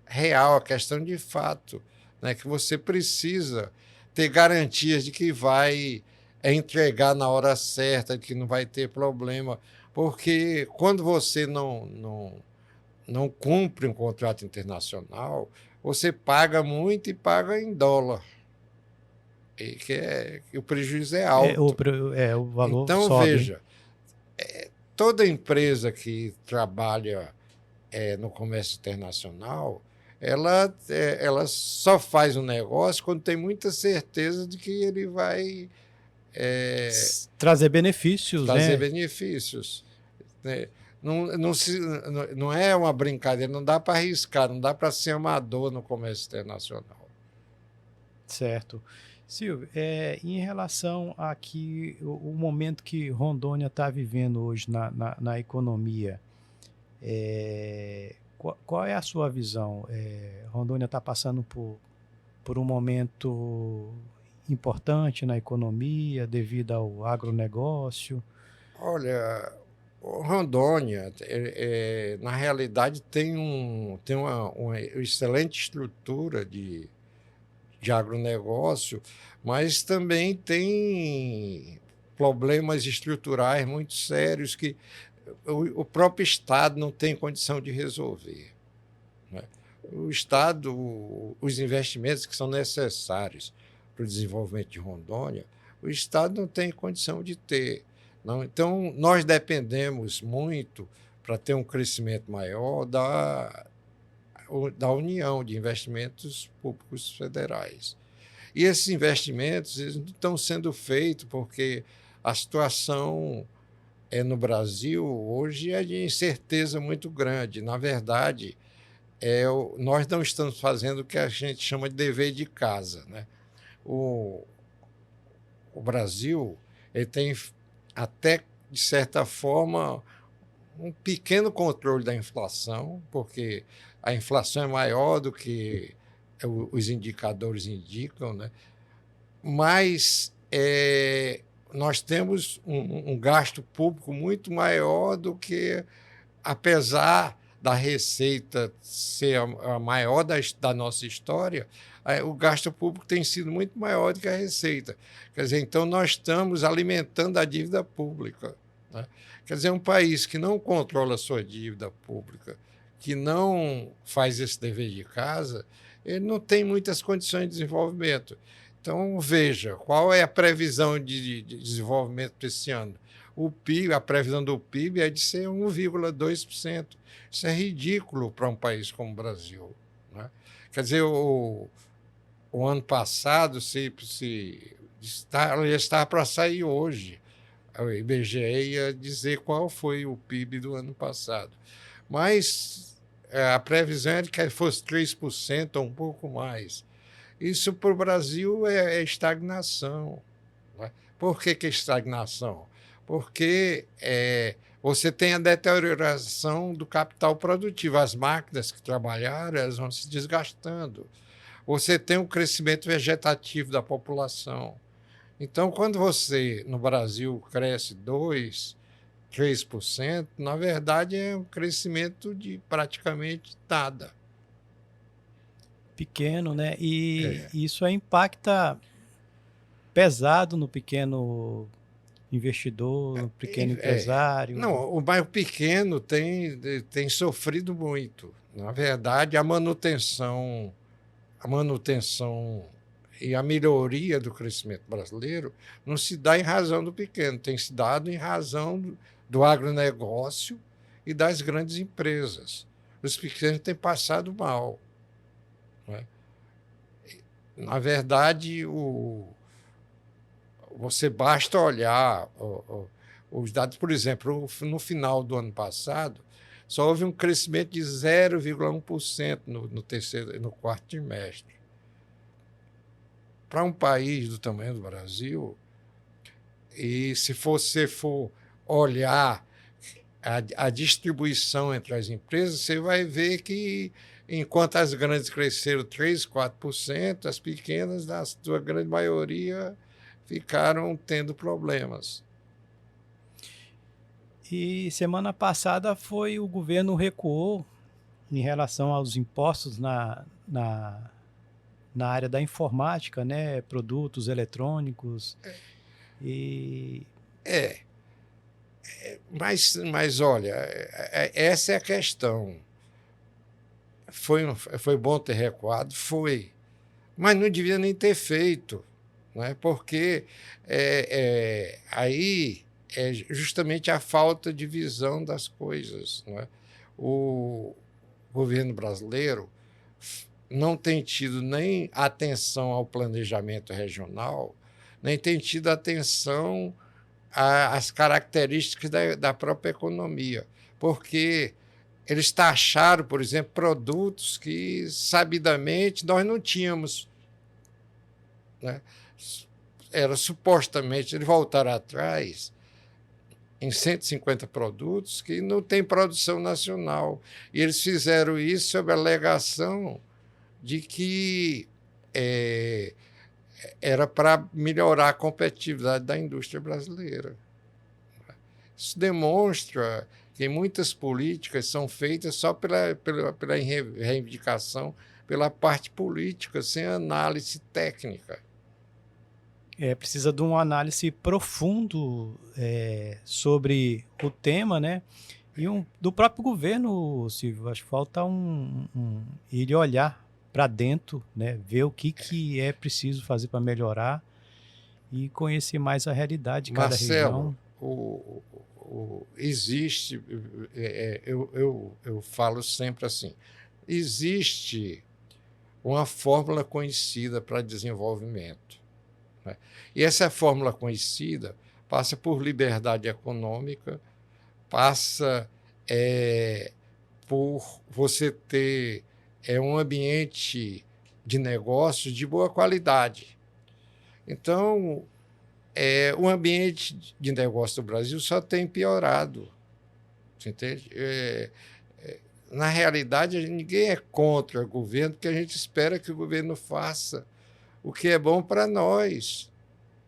real, a questão de fato, né? Que você precisa ter garantias de que vai entregar na hora certa, de que não vai ter problema, porque quando você não cumpre um contrato internacional, você paga muito e paga em dólar, e que o prejuízo é alto. O valor Então, sobe. veja, toda empresa que trabalha no comércio internacional, ela só faz um negócio quando tem muita certeza de que ele vai Trazer benefícios, trazer né? benefícios, né? Não é uma brincadeira, não dá para arriscar, não dá para ser amador no comércio internacional. Certo. Silvio, em relação aqui, o momento que Rondônia está vivendo hoje na economia, qual é a sua visão? Rondônia está passando por um momento importante na economia devido ao agronegócio? Olha, o Rondônia, na realidade, tem uma excelente estrutura de agronegócio, mas também tem problemas estruturais muito sérios que o próprio Estado não tem condição de resolver, né? O Estado, os investimentos que são necessários para o desenvolvimento de Rondônia, o Estado não tem condição de ter. Não. Então, nós dependemos muito, para ter um crescimento maior, da União de Investimentos Públicos Federais. E esses investimentos eles não estão sendo feitos porque a situação no Brasil hoje é de incerteza muito grande. Na verdade, nós não estamos fazendo o que a gente chama de dever de casa, né? O, o Brasil ele tem até, de certa forma, um pequeno controle da inflação, porque a inflação é maior do que os indicadores indicam, né? Mas nós temos um gasto público muito maior do que, apesar da receita ser a maior da nossa história, o gasto público tem sido muito maior do que a receita. Quer dizer, então nós estamos alimentando a dívida pública, né? Quer dizer, um país que não controla a sua dívida pública, que não faz esse dever de casa, ele não tem muitas condições de desenvolvimento. Então, veja, qual é a previsão de desenvolvimento para esse ano? O PIB, a previsão do PIB é de ser 1,2%. Isso é ridículo para um país como o Brasil, né? Quer dizer, o ano passado já estava para sair hoje. o IBGE ia dizer qual foi o PIB do ano passado. Mas a previsão é de que fosse 3% ou um pouco mais. Isso para o Brasil é estagnação. Né? Por que é estagnação? Porque você tem a deterioração do capital produtivo. As máquinas que trabalharam, elas vão se desgastando. Você tem um crescimento vegetativo da população. Então, quando você, no Brasil, cresce 2%, 3%, na verdade é um crescimento de praticamente nada. Pequeno, né? E isso impacta pesado no pequeno investidor, no pequeno empresário. Não, o bairro pequeno tem sofrido muito. Na verdade, a manutenção e a melhoria do crescimento brasileiro não se dá em razão do pequeno, tem se dado em razão do agronegócio e das grandes empresas. Os pequenos têm passado mal. Não é? Na verdade, você basta olhar os dados, por exemplo, no final do ano passado, só houve um crescimento de 0,1% no quarto trimestre. Para um país do tamanho do Brasil, e se você for olhar a distribuição entre as empresas, você vai ver que, enquanto as grandes cresceram 3%, 4%, as pequenas, na sua grande maioria, ficaram tendo problemas. E semana passada o governo recuou em relação aos impostos na área da informática, né? Produtos eletrônicos. Mas olha, essa é a questão. Foi bom ter recuado? Foi. Mas não devia nem ter feito, né? Porque aí é justamente a falta de visão das coisas. Né? O governo brasileiro não tem tido nem atenção ao planejamento regional, nem tem tido atenção às características da própria economia, porque eles taxaram, por exemplo, produtos que, sabidamente, nós não tínhamos. Né? Era supostamente, eles voltaram atrás em 150 produtos que não tem produção nacional. E eles fizeram isso sob a alegação de que era para melhorar a competitividade da indústria brasileira. Isso demonstra que muitas políticas são feitas só pela reivindicação, pela parte política, sem análise técnica. Precisa de uma análise profundo sobre o tema, né? E do próprio governo, Silvio, acho que falta ele olhar para dentro, né? Ver o que é preciso fazer para melhorar e conhecer mais a realidade de cada região. Existe, eu falo sempre assim, existe uma fórmula conhecida para desenvolvimento. Né? E essa fórmula conhecida passa por liberdade econômica, passa por você ter um ambiente de negócio de boa qualidade. Então, o ambiente de negócio do Brasil só tem piorado. Você entende? Na realidade, ninguém é contra o governo, porque a gente espera que o governo faça o que é bom para nós,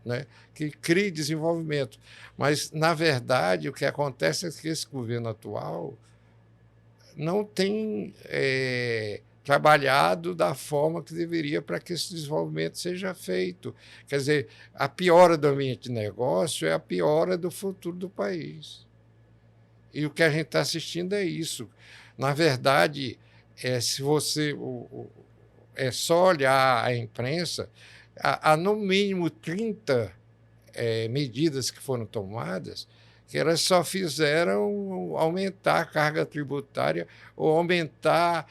né? Que crie desenvolvimento. Mas, na verdade, o que acontece é que esse governo atual não tem trabalhado da forma que deveria para que esse desenvolvimento seja feito. Quer dizer, a piora do ambiente de negócio é a piora do futuro do país. E o que a gente está assistindo é isso. Na verdade, se você é só olhar a imprensa, há no mínimo 30 medidas que foram tomadas que elas só fizeram aumentar a carga tributária ou aumentar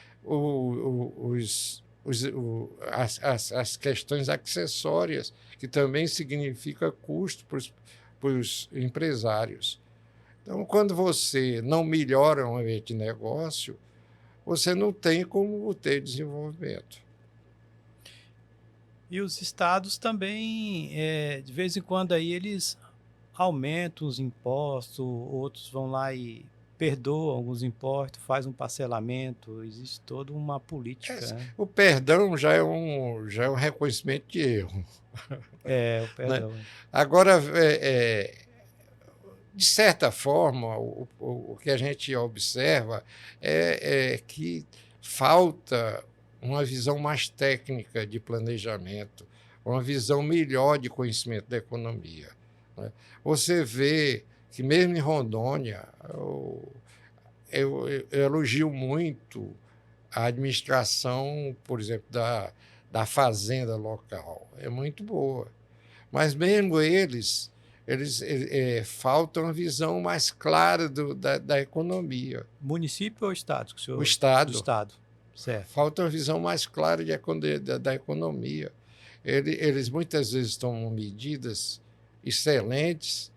as questões acessórias, que também significa custo os empresários. Então, quando você não melhora o ambiente de negócio, você não tem como ter desenvolvimento. E os estados também, de vez em quando aí eles aumentam os impostos, outros vão lá e perdoam alguns impostos, faz um parcelamento, existe toda uma política, né? O perdão já é um reconhecimento de erro. O Né? perdão. Agora, de certa forma, o que a gente observa é que falta uma visão mais técnica de planejamento, uma visão melhor de conhecimento da economia. Né? Você vê que, mesmo em Rondônia, eu elogio muito a administração, por exemplo, da fazenda local. É muito boa. Mas mesmo eles faltam uma visão mais clara da economia. Município ou estado? O Estado. Do estado, certo. Falta uma visão mais clara da economia. Eles muitas vezes tomam medidas excelentes,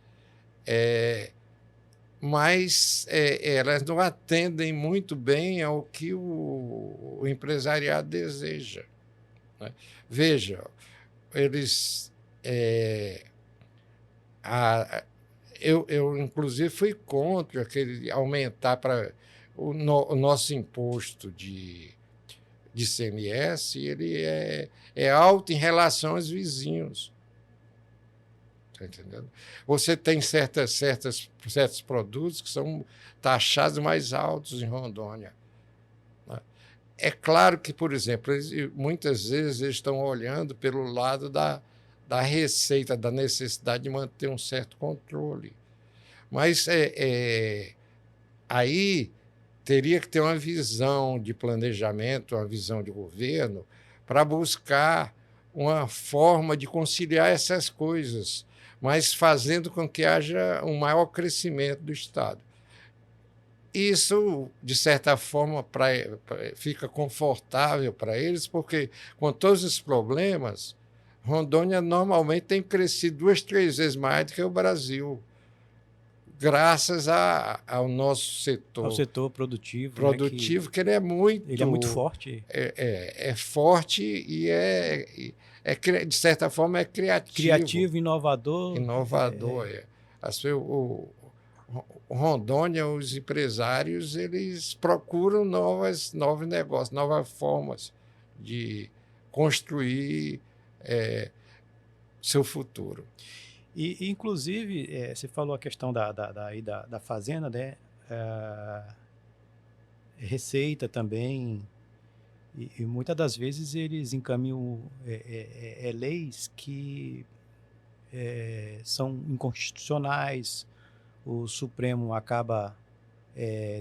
mas elas não atendem muito bem ao que o empresariado deseja. Né? Veja, eles... eu, inclusive, fui contra aquele aumentar para o nosso imposto de ICMS, ele é alto em relação aos vizinhos. Está entendendo? Você tem certos produtos que são taxados mais altos em Rondônia. Né? É claro que, por exemplo, muitas vezes eles estão olhando pelo lado da receita, da necessidade de manter um certo controle. Mas aí teria que ter uma visão de planejamento, uma visão de governo, para buscar uma forma de conciliar essas coisas, mas fazendo com que haja um maior crescimento do Estado. Isso, de certa forma, fica confortável para eles, porque, com todos os problemas, Rondônia normalmente tem crescido 2, 3 vezes mais do que o Brasil, graças ao nosso setor. Ao setor produtivo. Produtivo, né, que ele é muito... Ele é muito forte. É forte e de certa forma, é criativo. Criativo, inovador. Inovador, o Rondônia, os empresários, eles procuram novos negócios, novas formas de construir seu futuro. E inclusive, você falou a questão da fazenda, né? Receita também, e muitas das vezes eles encaminham leis que são inconstitucionais, o Supremo acaba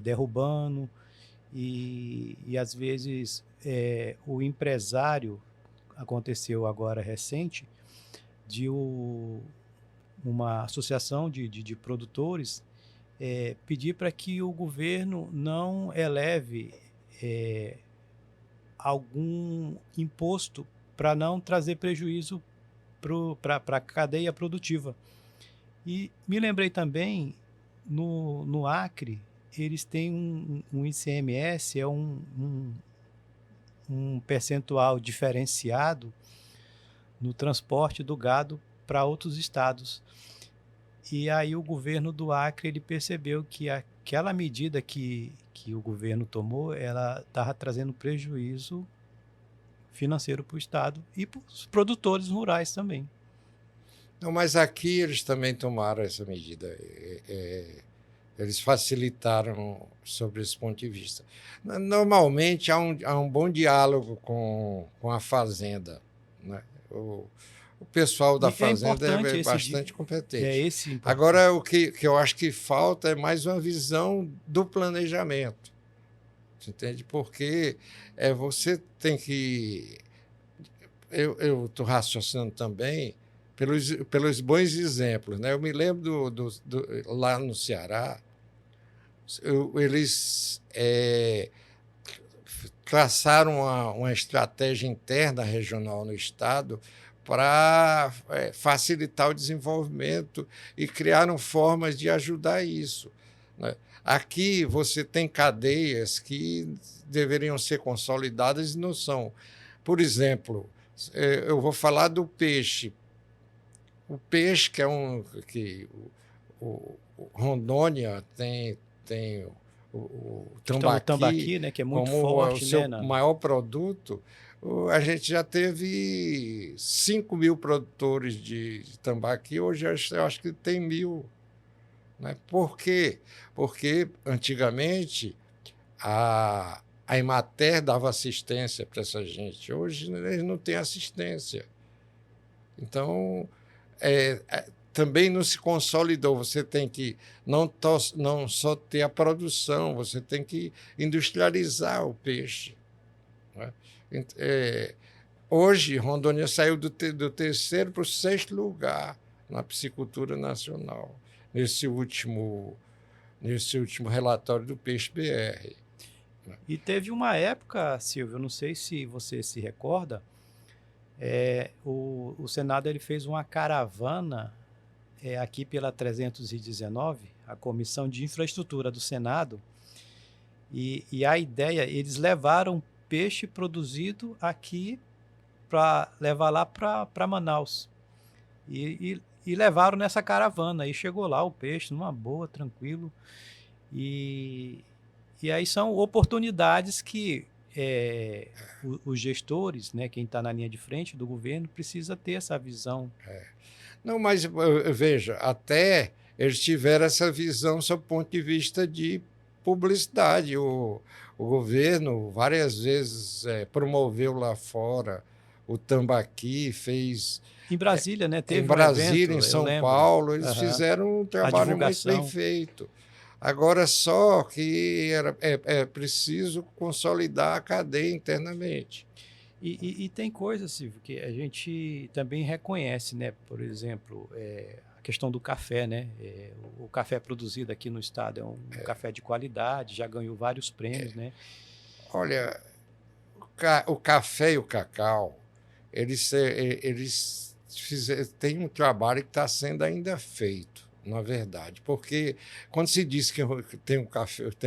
derrubando, e às vezes o empresário, aconteceu agora recente, de uma associação de produtores pedir para que o governo não eleve algum imposto para não trazer prejuízo para a cadeia produtiva. E me lembrei também, no Acre, eles têm um ICMS, um percentual diferenciado no transporte do gado para outros estados. E aí o governo do Acre ele percebeu que aquela medida que o governo tomou, ela estava trazendo prejuízo financeiro para o estado e para os produtores rurais também. Não, mas aqui eles também tomaram essa medida. Eles facilitaram sobre esse ponto de vista. Normalmente há um bom diálogo com a fazenda, né? O pessoal da fazenda é bastante competente. Agora, o que eu acho que falta é mais uma visão do planejamento. Você entende? Porque você tem que... Eu estou raciocinando também pelos bons exemplos. Né? Eu me lembro lá no Ceará, eles traçaram uma estratégia interna regional no Estado para facilitar o desenvolvimento e criaram formas de ajudar isso, né? Aqui você tem cadeias que deveriam ser consolidadas e não são. Por exemplo, eu vou falar do peixe. O peixe, que é o Rondônia tem o Questão do tambaqui tambaqui, né, que é muito como o forte, né, seu maior produto. A gente já teve 5.000 produtores de tambaqui, hoje eu acho que tem 1.000. Né? Por quê? Porque antigamente a Emater dava assistência para essa gente, hoje eles não têm assistência. Então, também não se consolidou. Você tem que não só ter a produção, você tem que industrializar o peixe. Né? Hoje, Rondônia saiu do terceiro para o sexto lugar na piscicultura nacional, nesse último relatório do Peixe BR. E teve uma época, Silvio, não sei se você se recorda, o Senado ele fez uma caravana aqui pela 319, a Comissão de Infraestrutura do Senado, e a ideia, eles levaram peixe produzido aqui para levar lá para Manaus. E levaram nessa caravana, e chegou lá o peixe numa boa, tranquilo. E aí são oportunidades que os gestores, né, quem está na linha de frente do governo, precisa ter essa visão. Não, mas veja, até eles tiveram essa visão sob o ponto de vista de publicidade. O governo várias vezes promoveu lá fora o tambaqui, fez. Em Brasília, né, Em teve um evento, Brasília, em eu São lembro. Paulo, eles Aham. fizeram um A trabalho muito bem divulgação. feito. Agora, só que é preciso consolidar a cadeia internamente. E tem coisas, Silvio, que a gente também reconhece, né? Por exemplo, a questão do café, né? O café produzido aqui no estado é um café de qualidade, já ganhou vários prêmios, né? Olha, o café e o cacau, eles têm um trabalho que está sendo ainda feito, na verdade, porque quando se diz que tem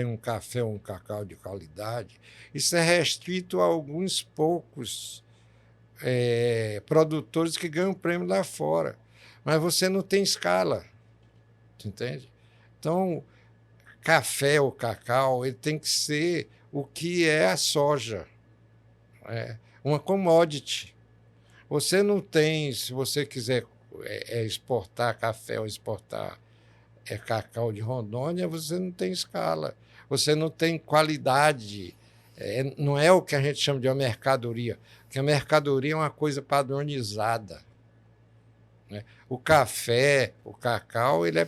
um café ou um cacau de qualidade, isso é restrito a alguns poucos produtores que ganham prêmio lá fora, mas você não tem escala, entende? Então, café ou cacau, ele tem que ser o que é a soja, uma commodity. Você não tem, se você quiser exportar café ou exportar cacau de Rondônia, você não tem escala, você não tem qualidade, não é o que a gente chama de uma mercadoria, porque a mercadoria é uma coisa padronizada. Né? O café, o cacau, ele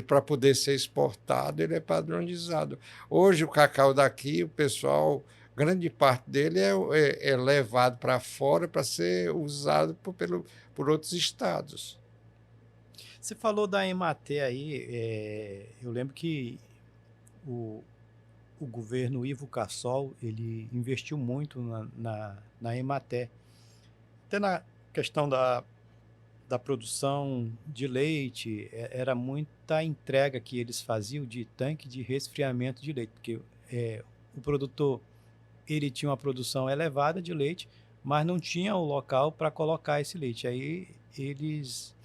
para poder ser exportado, ele é padronizado. Hoje, o cacau daqui, o pessoal, grande parte dele é levado para fora para ser usado por outros estados. Você falou da Emater aí, eu lembro que o governo Ivo Cassol, ele investiu muito na Emater. Até na questão da produção de leite, era muita entrega que eles faziam de tanque de resfriamento de leite, porque o produtor ele tinha uma produção elevada de leite, mas não tinha o local para colocar esse leite. Aí eles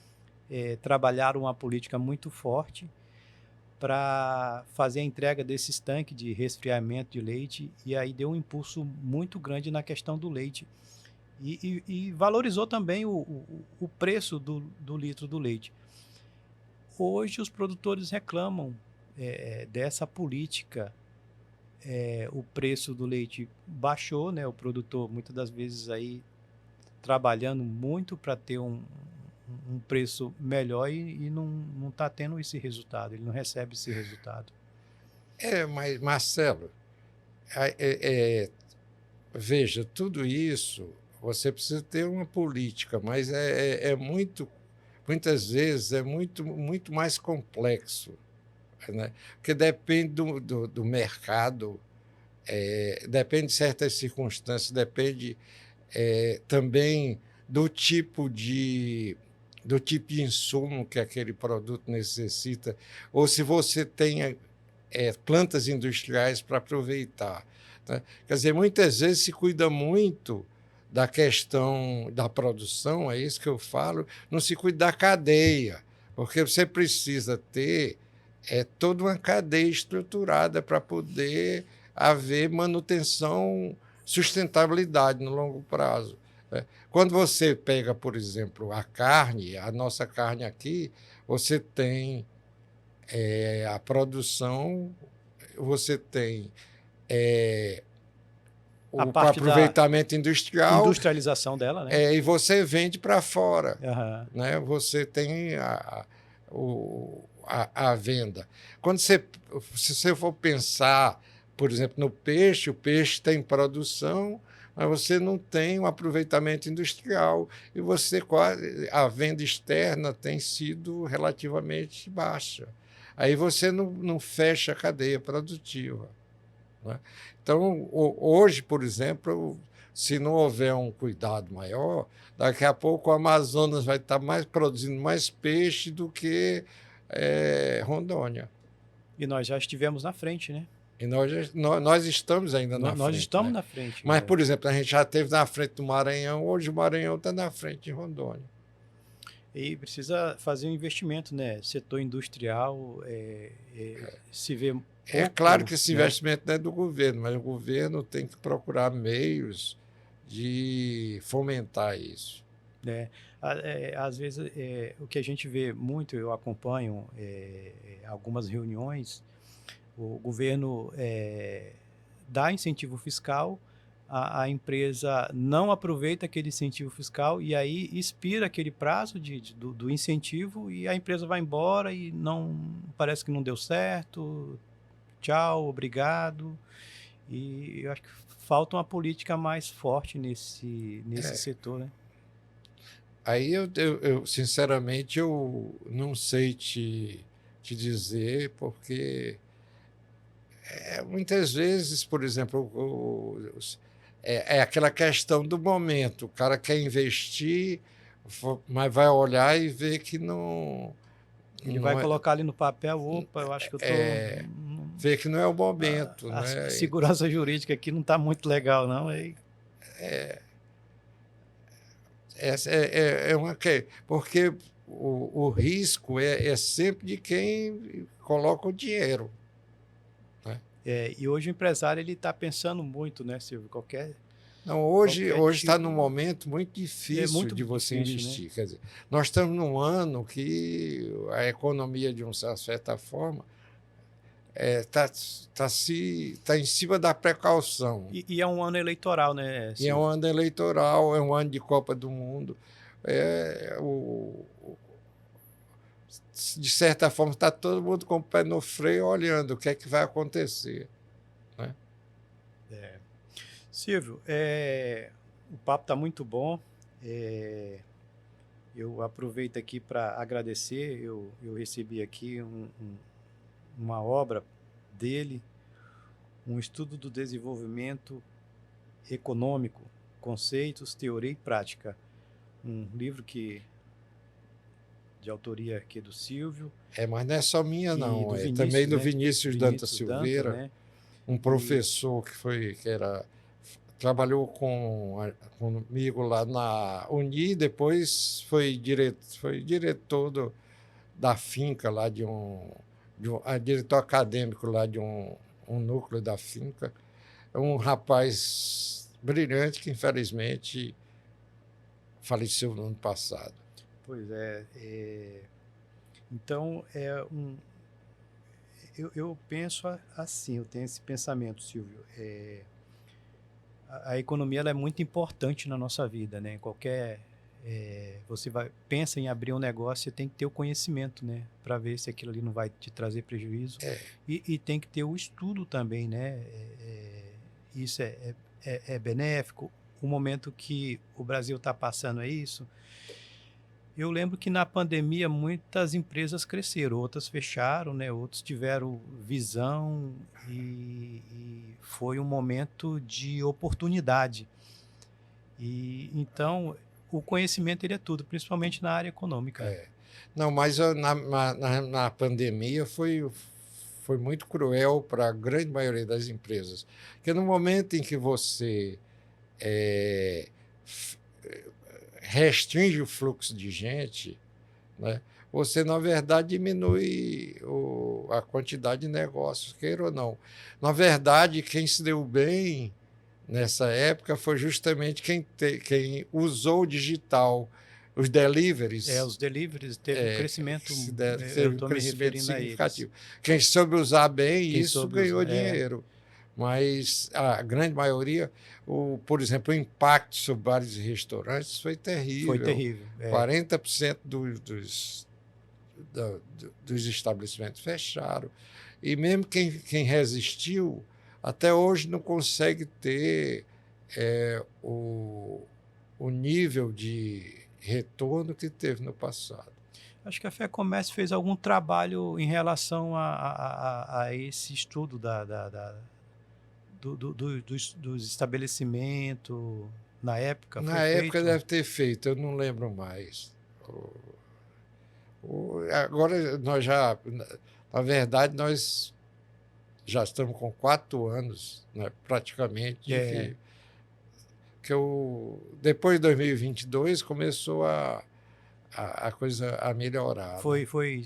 trabalharam uma política muito forte para fazer a entrega desses tanques de resfriamento de leite, e aí deu um impulso muito grande na questão do leite. E valorizou também o preço do litro do leite. Hoje os produtores reclamam dessa política. O preço do leite baixou, né? O produtor muitas das vezes aí trabalhando muito para ter um preço melhor e não está tendo esse resultado, ele não recebe esse resultado. Mas, Marcelo, veja, tudo isso você precisa ter uma política, mas muitas vezes é muito mais complexo, né? Porque depende do mercado, depende de certas circunstâncias, depende também do tipo do tipo de insumo que aquele produto necessita, ou se você tem plantas industriais para aproveitar, né? Quer dizer, muitas vezes se cuida muito da questão da produção, é isso que eu falo, não se cuida da cadeia, porque você precisa ter toda uma cadeia estruturada para poder haver manutenção, sustentabilidade no longo prazo, né? Quando você pega, por exemplo, a carne, a nossa carne aqui, você tem a produção, você tem A o parte da aproveitamento industrial, industrialização dela, né? e você vende para fora, Aham. né? Você tem a venda. Quando se você for pensar, por exemplo, no peixe, o peixe tem produção, mas você não tem um aproveitamento industrial e a venda externa tem sido relativamente baixa. Aí você não fecha a cadeia produtiva, né? Então, hoje, por exemplo, se não houver um cuidado maior, daqui a pouco o Amazonas vai estar produzindo mais peixe do que Rondônia. E nós já estivemos na frente, né? E nós estamos ainda na Nós frente, estamos né? na frente. Mas, por exemplo, a gente já esteve na frente do Maranhão, hoje o Maranhão está na frente de Rondônia. E precisa fazer um investimento, né? Setor industrial, se vê pouco, É claro que esse né? investimento não é do governo, mas o governo tem que procurar meios de fomentar isso. Às vezes, o que a gente vê muito, eu acompanho algumas reuniões, o governo dá incentivo fiscal, a empresa não aproveita aquele incentivo fiscal e aí expira aquele prazo do incentivo e a empresa vai embora e parece que não deu certo, tchau, obrigado. E eu acho que falta uma política mais forte nesse setor, né? Aí, sinceramente, eu não sei te dizer, porque muitas vezes, por exemplo, é aquela questão do momento. O cara quer investir, mas vai olhar e ver que Ele vai não é, colocar ali no papel, opa, eu acho que eu tô... vê que não é o A, momento, a né? segurança jurídica aqui não está muito legal, não. Porque o risco é sempre de quem coloca o dinheiro, né? E hoje o empresário ele está pensando muito, né, Silvio? Não, hoje está num tipo momento muito difícil muito de você difícil, né? investir. Quer dizer, nós estamos num ano que a economia, de uma certa forma, tá em cima da precaução. E é um ano eleitoral, né, E é um Silvio? ano eleitoral, é um ano de Copa do Mundo. De certa forma, está todo mundo com o pé no freio, olhando o que é que vai acontecer, né? Silvio, o papo está muito bom. Eu aproveito aqui para agradecer. Eu recebi aqui uma obra dele, um estudo do desenvolvimento econômico, conceitos, teoria e prática. Um livro de autoria aqui do Silvio. Mas não é só minha, não. Do Vinícius, também do né? Vinícius Dantas Silveira, né? um professor trabalhou comigo lá na Uni, depois foi diretor da finca lá diretor acadêmico lá de um núcleo da finca. É um rapaz brilhante que, infelizmente, faleceu no ano passado. Pois então, eu penso assim, eu tenho esse pensamento, Silvio. A economia ela é muito importante na nossa vida, né? Você pensa em abrir um negócio, você tem que ter o conhecimento, né? Para ver se aquilo ali não vai te trazer prejuízo. E tem que ter o estudo também, né? Isso é benéfico. O momento que o Brasil está passando é isso. Eu lembro que na pandemia muitas empresas cresceram, outras fecharam, né? Outros tiveram visão e foi um momento de oportunidade. E então o conhecimento ele é tudo, principalmente na área econômica. Não, mas na pandemia foi muito cruel para a grande maioria das empresas. Porque no momento em que você restringe o fluxo de gente, né, você, na verdade, diminui a quantidade de negócios, queira ou não. Na verdade, quem se deu bem nessa época foi justamente quem usou o digital, os deliveries. Os deliveries teve um crescimento, eu estou me referindo significativo. Quem soube usar bem, isso ganhou dinheiro. Mas a grande maioria, por exemplo, o impacto sobre bares e restaurantes foi terrível. Foi terrível. 40% dos estabelecimentos fecharam. E mesmo quem resistiu, até hoje não consegue ter o nível de retorno que teve no passado. Acho que a FEComércio fez algum trabalho em relação a esse estudo dos estabelecimentos na época. Na época deve ter feito, eu não lembro mais. Agora nós na verdade, nós já estamos com 4 anos, né, praticamente, depois de 2022 começou a coisa a melhorar. Foi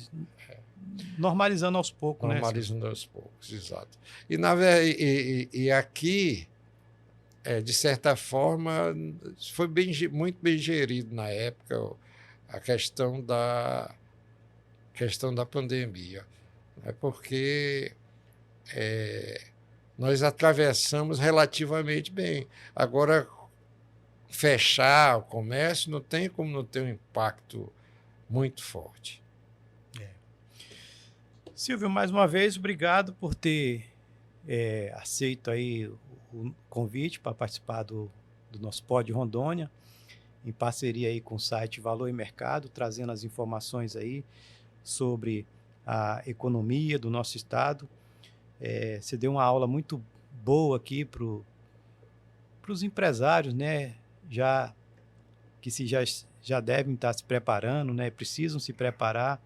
normalizando aos poucos, Normalizando aos poucos, exato. E aqui, de certa forma, foi muito bem gerido na época a questão da pandemia, né? Porque nós atravessamos relativamente bem. Agora, fechar o comércio não tem como não ter um impacto muito forte. Silvio, mais uma vez, obrigado por ter aceito aí o convite para participar do nosso Pod Rondônia, em parceria aí com o site Valor e Mercado, trazendo as informações aí sobre a economia do nosso estado. Você deu uma aula muito boa aqui para os empresários, né? Que já devem estar se preparando, né? Precisam se preparar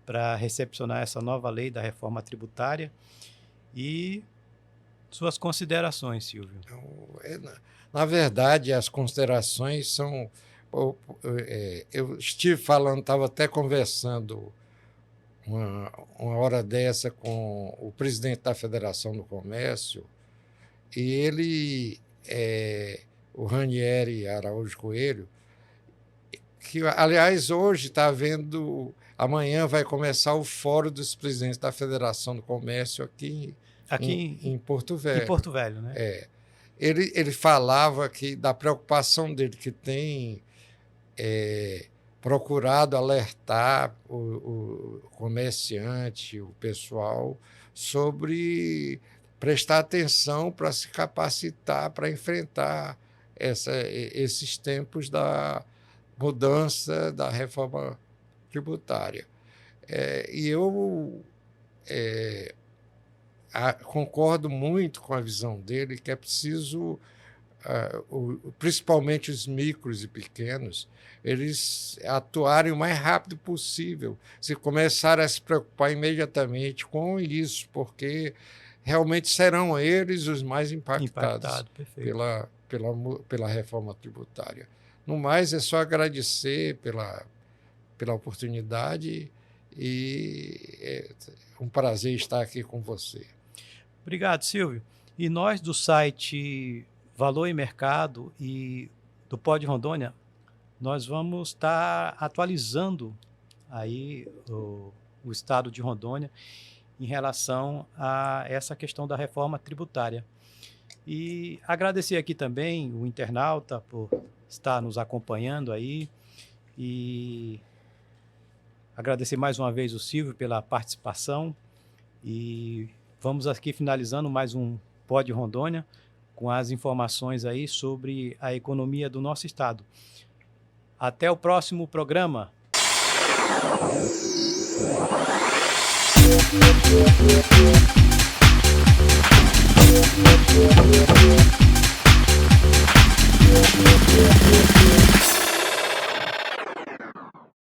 para recepcionar essa nova lei da reforma tributária. E suas considerações, Silvio. Na verdade, as considerações são... Eu estive falando, estava até conversando uma hora dessa com o presidente da Federação do Comércio, e ele, o Ranieri Araújo Coelho, que, aliás, hoje está havendo... Amanhã vai começar o Fórum dos Presidentes da Federação do Comércio aqui em Porto Velho. Em Porto Velho, né? Ele falava da preocupação dele, que tem procurado alertar o comerciante, o pessoal, sobre prestar atenção para se capacitar para enfrentar esses tempos da mudança da reforma tributária. E eu concordo muito com a visão dele, que é preciso, principalmente os micros e pequenos, eles atuarem o mais rápido possível, se começarem a se preocupar imediatamente com isso, porque realmente serão eles os mais impactados pela reforma tributária. No mais, é só agradecer pela oportunidade e é um prazer estar aqui com você. Obrigado, Silvio. E nós do site Valor e Mercado e do Pod Rondônia, nós vamos estar atualizando aí o estado de Rondônia em relação a essa questão da reforma tributária. E agradecer aqui também o internauta por estar nos acompanhando aí e agradecer mais uma vez o Silvio pela participação e vamos aqui finalizando mais um Pod Rondônia com as informações aí sobre a economia do nosso estado. Até o próximo programa.